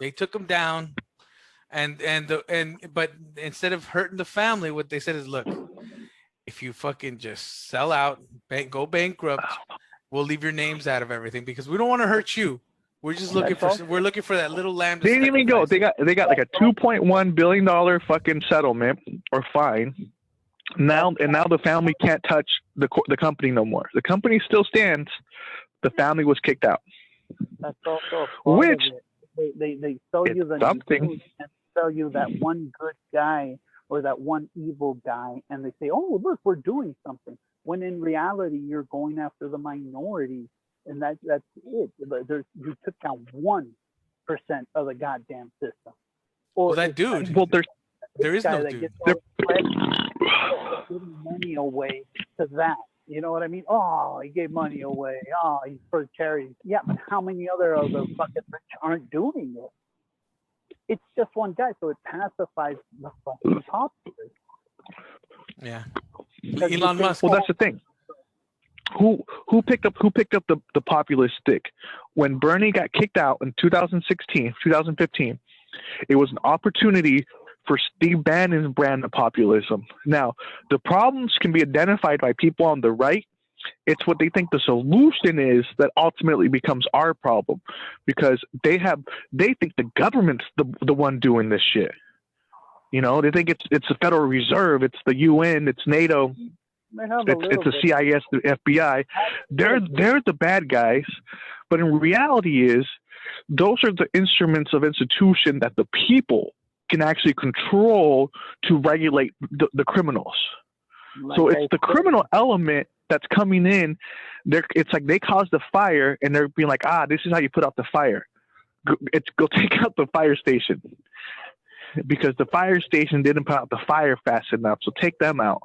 They took them down, but instead of hurting the family, what they said is, look, if you fucking just sell out, go bankrupt, we'll leave your names out of everything because we don't want to hurt you. We're just looking for that little lamb. They didn't even go. They got like a $2.1 billion fucking settlement or fine. Now the family can't touch the company no more. The company still stands. The family was kicked out. That's also which they sell you the news and sell you that one good guy or that one evil guy, and they say, oh look, we're doing something. When in reality, you're going after the minority, and that's it. You took down 1% of the goddamn system. Or Well, that it's like dude, Well, there is guy no that dude. gets all giving money away to that. You know what I mean? Oh, he gave money away. Oh, he's for charity. Yeah, but how many other of the fucking rich aren't doing it? It's just one guy, so it pacifies the fucking populace. Yeah. Because you Elon think, Musk. well, that's the thing. Who picked up the populist stick when Bernie got kicked out in 2016, 2015? It was an opportunity for Steve Bannon's brand of populism. Now, the problems can be identified by people on the right. It's what they think the solution is that ultimately becomes our problem, because they think the government's the one doing this shit. You know, they think it's the Federal Reserve, it's the UN, it's NATO, they have a it's little the bit. CIS, the FBI. They're the bad guys, but in reality is those are the instruments of institution that the people can actually control to regulate the criminals. Like So I it's the said, criminal element that's coming in. It's like they caused the fire, and they're being like, this is how you put out the fire. Go take out the fire station, because the fire station didn't put out the fire fast enough. So take them out.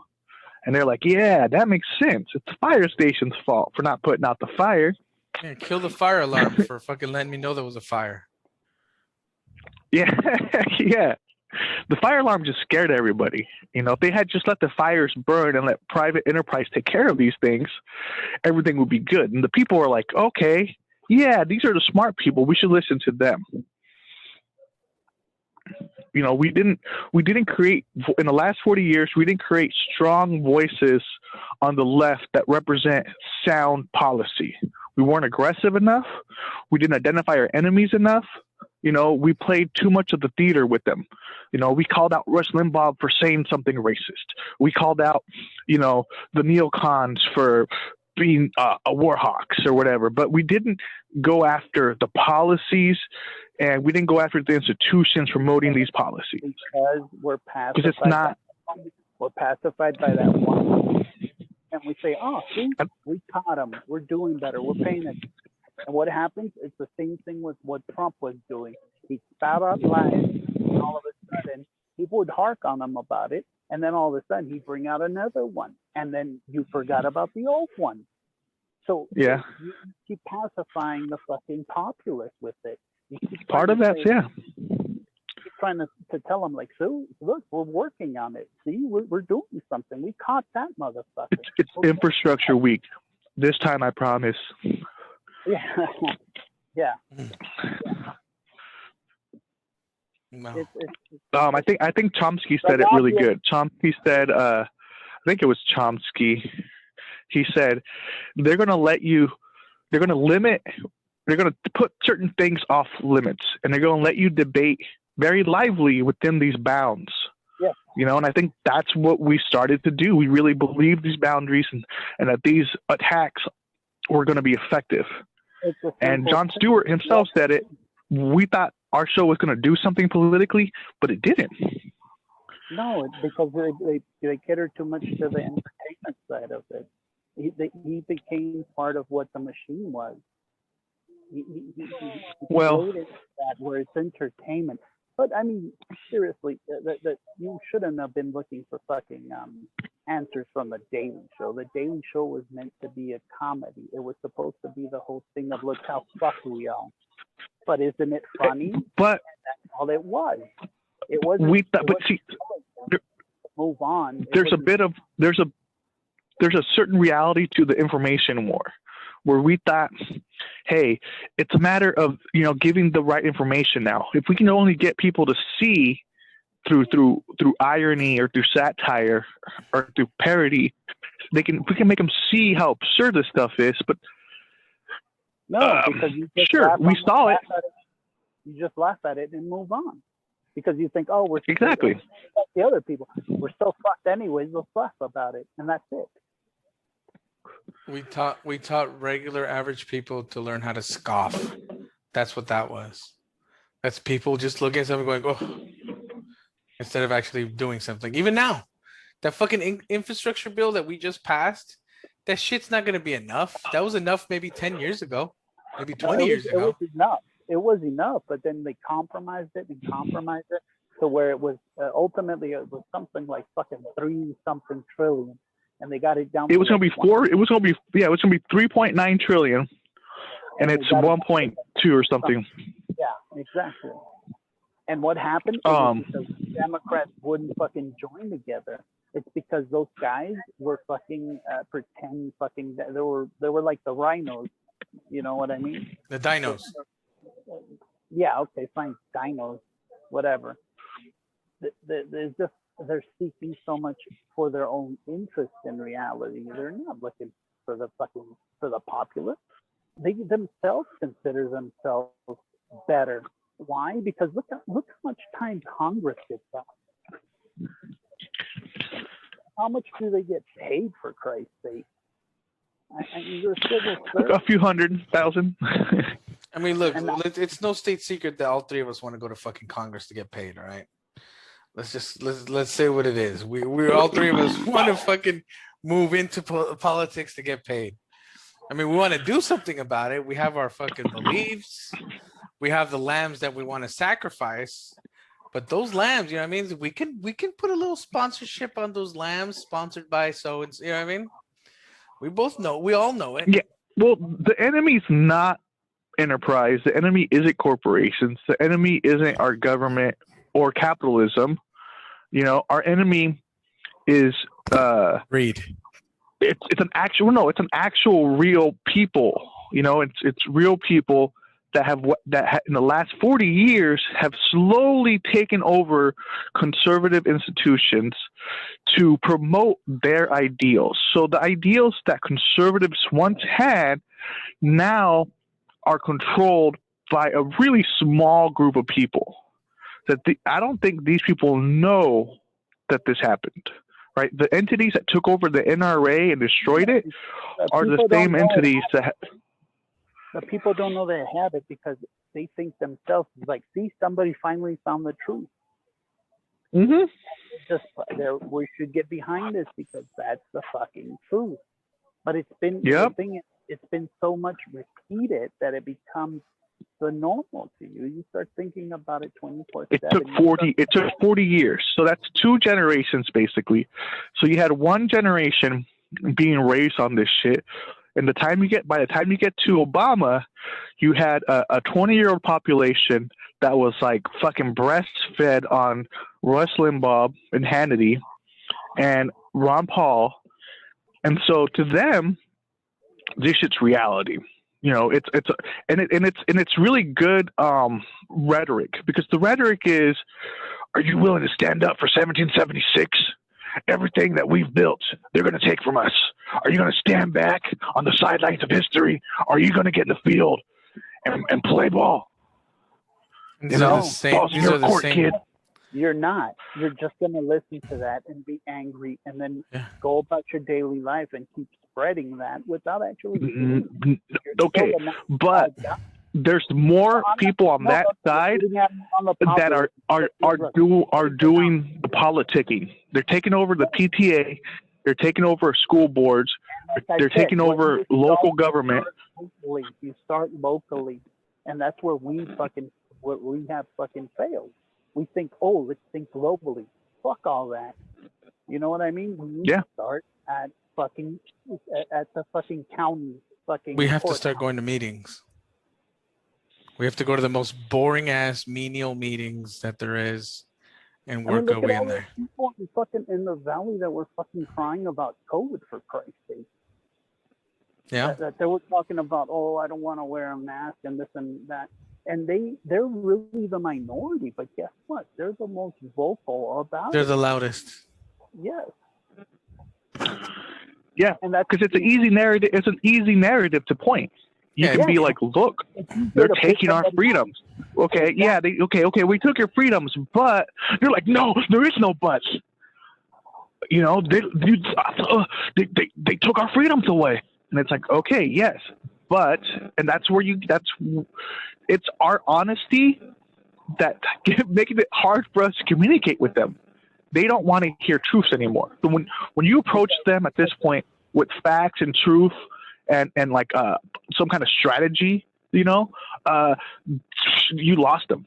And they're like, yeah, that makes sense. It's the fire station's fault for not putting out the fire. Yeah, kill the fire alarm for fucking letting me know there was a fire. Yeah, yeah. The fire alarm just scared everybody. You know, if they had just let the fires burn and let private enterprise take care of these things, everything would be good. And the people were like, okay, yeah, these are the smart people. We should listen to them. You know, we didn't create, in the last 40 years, we didn't create strong voices on the left that represent sound policy. We weren't aggressive enough. We didn't identify our enemies enough. You know, we played too much of the theater with them. You know, we called out Rush Limbaugh for saying something racist. We called out, you know, the neocons for being a war hawks or whatever. But we didn't go after the policies, and we didn't go after the institutions promoting these policies. Because we're pacified. Because it's not. We're pacified by that one, and we say, "Oh, see, we caught him. We're doing better. We're paying it." And what happens? It's the same thing with what Trump was doing. He spat out lies, and all of a sudden, people would hark on him about it, and then all of a sudden, he'd bring out another one, and then you forgot about the old one. So Yeah, you keep pacifying the fucking populace with it. part of that's Keep trying to tell them, like, so look, we're working on it. See, we're doing something. We caught that motherfucker. It's infrastructure week. This time, I promise. Yeah, yeah. No. I think Chomsky said it really good. Chomsky said, I think it was Chomsky. He said, they're going to put certain things off limits, and they're going to let you debate very lively within these bounds. Yeah. You know, and I think that's what we started to do. We really believed these boundaries and that these attacks were going to be effective. And Jon Stewart himself said it. We thought our show was going to do something politically, but it didn't. No, because they cater too much to the entertainment side of it. He became part of what the machine was. He played it that where it's entertainment. But I mean, seriously, that you shouldn't have been looking for fucking answers from the Daily Show. The Daily Show was meant to be a comedy. It was supposed to be the whole thing of look how fucked we are. But isn't it funny? But that's all it was. It wasn't. Move on. There's a certain reality to the information war, where we thought, hey, it's a matter of, you know, giving the right information now. If we can only get people to see through irony or through satire or through parody, we can make them see how absurd this stuff is. But no, because you just we saw it. You just laugh at it and move on, because you think, oh, we're exactly like the other people. We're so fucked anyways. Let's laugh about it, and that's it. We taught regular average people to learn how to scoff. That's what that was. That's people just looking at something going, oh, instead of actually doing something. Even now, that fucking infrastructure bill that we just passed, that shit's not going to be enough. That was enough maybe 10 years ago, maybe 20 years ago. It was enough, but then they compromised it. to where it was ultimately it was something like fucking 3-something trillion, and they got it down. It was going to be four. It was going to be It was going to be 3.9 trillion, and it's 1.2 or something. Yeah, exactly. And what happened? It was because Democrats wouldn't fucking join together. It's because those guys were fucking pretend fucking. They were like the rhinos. You know what I mean? The dinos. Yeah. Okay. Fine. Dinos. Whatever. They're seeking so much for their own interest in reality. They're not looking for the populace. They themselves consider themselves better. Why? Because look how much time Congress gets out. How much do they get paid, for Christ's sake? You're a civil servant. A few 100,000. I mean, look, it's no state secret that all three of us want to go to fucking Congress to get paid, all right? Let's say what it is. We all three of us want to fucking move into politics to get paid. I mean, we want to do something about it. We have our fucking beliefs. We have the lambs that we want to sacrifice. But those lambs, you know what I mean? We can put a little sponsorship on those lambs, sponsored by so and you know what I mean? We all know it. Yeah. Well, the enemy's not enterprise. The enemy isn't corporations. The enemy isn't our government or capitalism. You know, our enemy is Greed. It's an actual real people. You know, it's real people that in the last 40 years have slowly taken over conservative institutions to promote their ideals. So the ideals that conservatives once had now are controlled by a really small group of people. I don't think these people know that this happened. Right? The entities that took over the NRA and destroyed it are the same entities that. The people don't know they have it because they think themselves like, see, somebody finally found the truth. Mm-hmm. We should get behind this because that's the fucking truth. But it's been it's been so much repeated that it becomes the normal to you. You start thinking about it 24/7. It took 40 years. So that's 2 generations basically. So you had one generation being raised on this shit. And by the time you get to Obama, you had a 20-year-old population that was like fucking breastfed on Rush Limbaugh and Hannity and Ron Paul. And so to them, this shit's reality. You know, it's really good rhetoric, because the rhetoric is, are you willing to stand up for 1776? Everything that we've built, they're going to take from us. Are you going to stand back on the sidelines of history? Are you going to get in the field and play ball? These are the same. Kid. You're not. You're just going to listen to that and be angry and then go about your daily life and keep spreading that without actually. Okay, but there's more people on that side that are doing the politicking. They're taking over the PTA. They're taking over school boards. They're taking over local government. You start locally, and that's where we have fucking failed. We think, let's think globally. Fuck all that. You know what I mean? We need to start at the fucking county. We have to start going to meetings. We have to go to the most boring ass menial meetings that there is and work our way in there. People fucking in the valley that were fucking crying about COVID, for Christ's sake. Yeah. That they were talking about, I don't want to wear a mask and this and that. And they're really the minority, but guess what? They're the most vocal about it. They're the loudest. Yes. Yeah, because it's an easy narrative. It's an easy narrative to point. You can be like, look, they're taking our freedoms. Okay, okay, we took your freedoms, but they're like, no, there is no buts. You know, they took our freedoms away, and it's like, okay, yes, but, and it's our honesty that making it hard for us to communicate with them. They don't want to hear truths anymore. So when you approach them at this point with facts and truth and like some kind of strategy, you know, you lost them.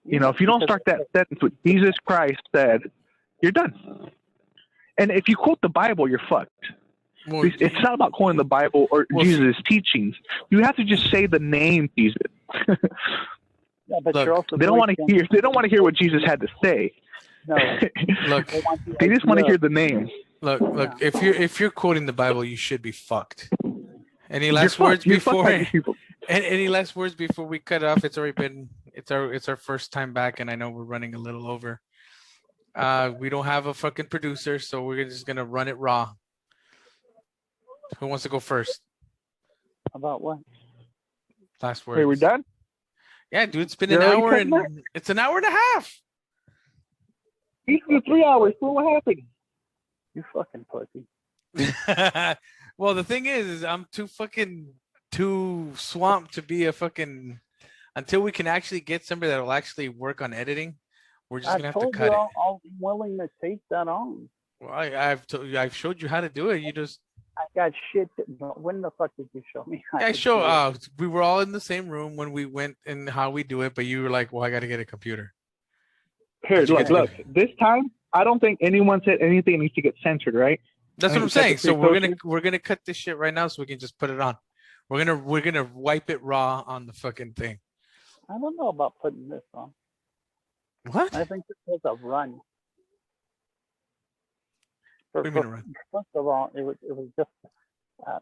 You know, if you don't start that sentence with Jesus Christ said, you're done. And if you quote the Bible, you're fucked. Well, It's not about quoting the Bible or Jesus' teachings. You have to just say the name Jesus. Yeah, but Look, you're also They don't want to hear. They don't want to hear what Jesus had to say. No, look, They just want to hear the name. look. If you're quoting the Bible, you should be fucked. Any You're last fucked. words You're fucked before? by these people. Any last words before we cut off? It's already been it's our first time back, and I know we're running a little over. We don't have a fucking producer, so we're just gonna run it raw. Who wants to go first? about what? Last words. Wait, we're done? Yeah, dude, it's been You're an already hour cutting and it's an hour and a half. He's for 3 hours. So what happened? You fucking pussy. Well, the thing is I'm too swamped to be a fucking until we can actually get somebody that will actually work on editing. We're just I gonna have to told cut you it. I'm willing to take that on. Well, I've showed you how to do it. You just I got shit. When the fuck did you show me? how I to show. do it? We were all in the same room when we went and how we do it, but you were like, "Well, I got to get a computer." Here, Did you get look. This time, I don't think anyone said anything needs to get censored, right? That's I what mean, I'm set the saying. So pre-poster. we're gonna cut this shit right now, so we can just put it on. We're gonna wipe it raw on the fucking thing. I don't know about putting this on. What? I think this was a run. What do you mean a run? First of all, it was just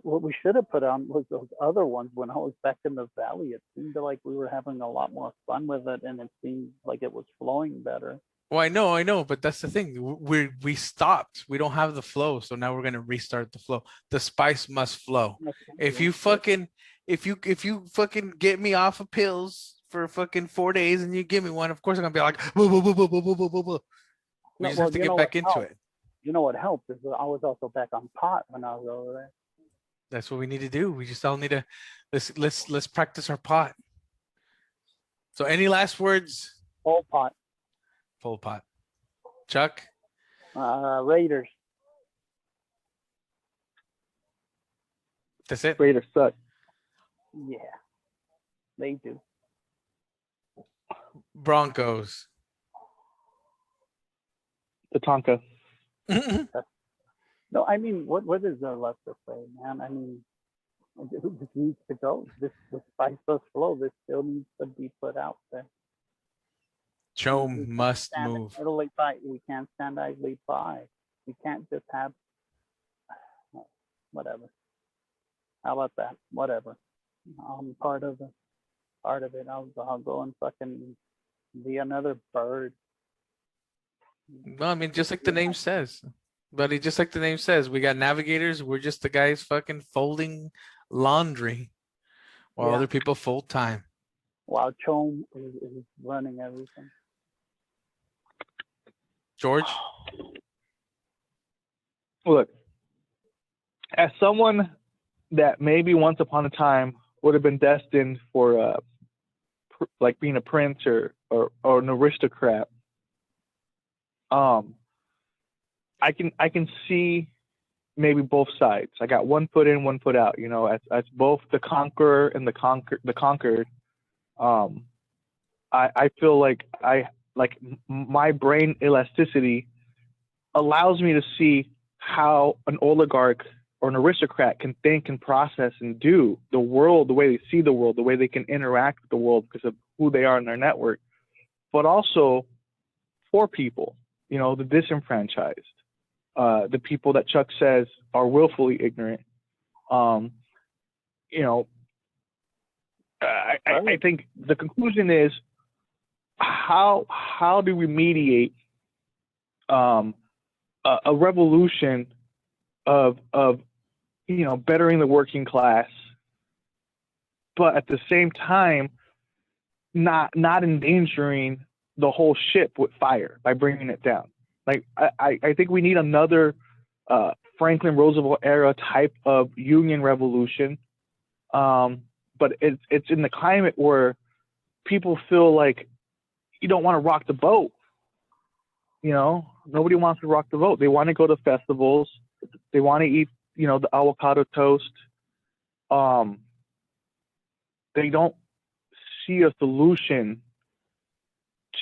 what we should have put on was those other ones. When I was back in the valley, it seemed like we were having a lot more fun with it, and it seemed like it was flowing better. Well, I know, but that's the thing. We stopped. We don't have the flow, so now we're gonna restart the flow. The spice must flow. If you fucking get me off of pills for fucking 4 days and you give me one, of course I'm gonna be like, boo, boo, boo, boo, boo, boo, boo, boo, boo. We just have to get back into it. You know what helped is that I was also back on pot when I was over there. That's what we need to do. We just all need to let's practice our pot. So any last words? Whole pot. Full pot. Chuck? Raiders. That's it? Raiders suck. Yeah, they do. Broncos. The Tonka. No, I mean, what is there left to say, man? I mean, this needs to go. This spice does flow. This still needs to be put out there. Choam must move. We can't stand idly by. We can't just have whatever. How about that? Whatever. I'm part of it. I'll go and fucking be another bird. Well, I mean, just like the name says. Buddy, just like the name says, we got navigators. We're just the guys fucking folding laundry while other people fold time. While Choam is running everything. George? Look, as someone that maybe once upon a time would have been destined for like being a prince or an aristocrat, I can see maybe both sides. I got one foot in, one foot out. You know, as both the conqueror and the conquered. I feel like my brain elasticity allows me to see how an oligarch or an aristocrat can think and process and do the world, the way they see the world, the way they can interact with the world because of who they are in their network, but also for people, you know, the disenfranchised, the people that Chuck says are willfully ignorant. You know, I think the conclusion is how do we mediate a revolution of you know, bettering the working class, but at the same time not endangering the whole ship with fire by bringing it down. Like I think we need another Franklin Roosevelt era type of union revolution, but it's in the climate where people feel like you don't want to rock the boat. You know, nobody wants to rock the boat. They want to go to festivals. They want to eat, you know, the avocado toast. They don't see a solution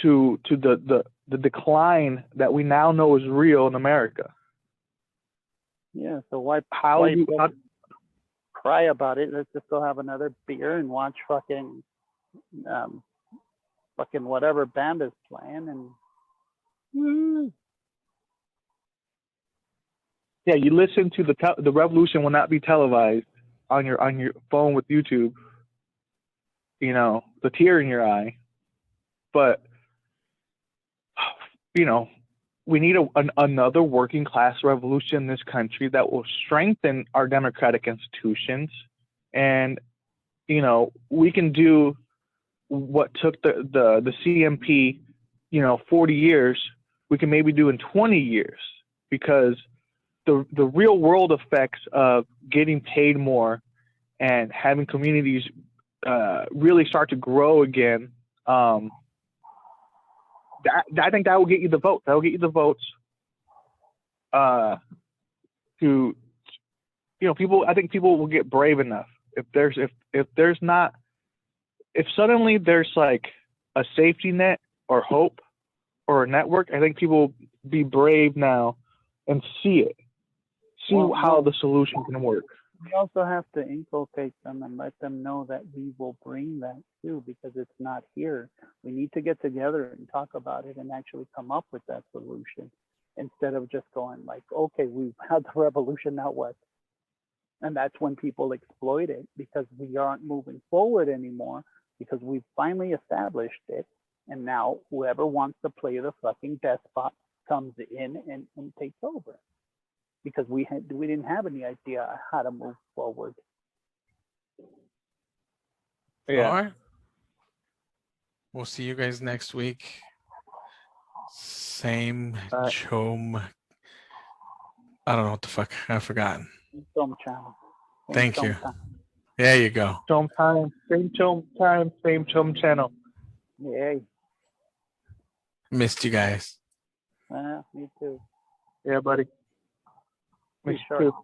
to the decline that we now know is real in America. Yeah. So why How why you cry about it? Let's just go have another beer and watch fucking whatever band is playing and. yeah, you listen to the revolution will not be televised on your phone with YouTube. You know, the tear in your eye, but you know, we need another working class revolution in this country that will strengthen our democratic institutions, and you know, we can do what took the CMP, 40 years, we can maybe do in 20 years, because the real world effects of getting paid more and having communities really start to grow again. I think that will get you the vote. That will get you the votes. To people. I think people will get brave enough if suddenly there's like a safety net or hope or a network. I think people will be brave now and see how the solution can work. We also have to inculcate them and let them know that we will bring that too, because it's not here. We need to get together and talk about it and actually come up with that solution, instead of just going like, okay, we've had the revolution, now what? And that's when people exploit it, because we aren't moving forward anymore, because we've finally established it. And now whoever wants to play the fucking despot comes in and takes over, because we didn't have any idea how to move forward. Yeah. All right. We'll see you guys next week. Same Choam. I don't know what the fuck. I've forgotten. Choam channel. Thank you. There you go. Choam time, same Choam channel. Yay. Missed you guys. Me too. Yeah, buddy. Be Me sure. too.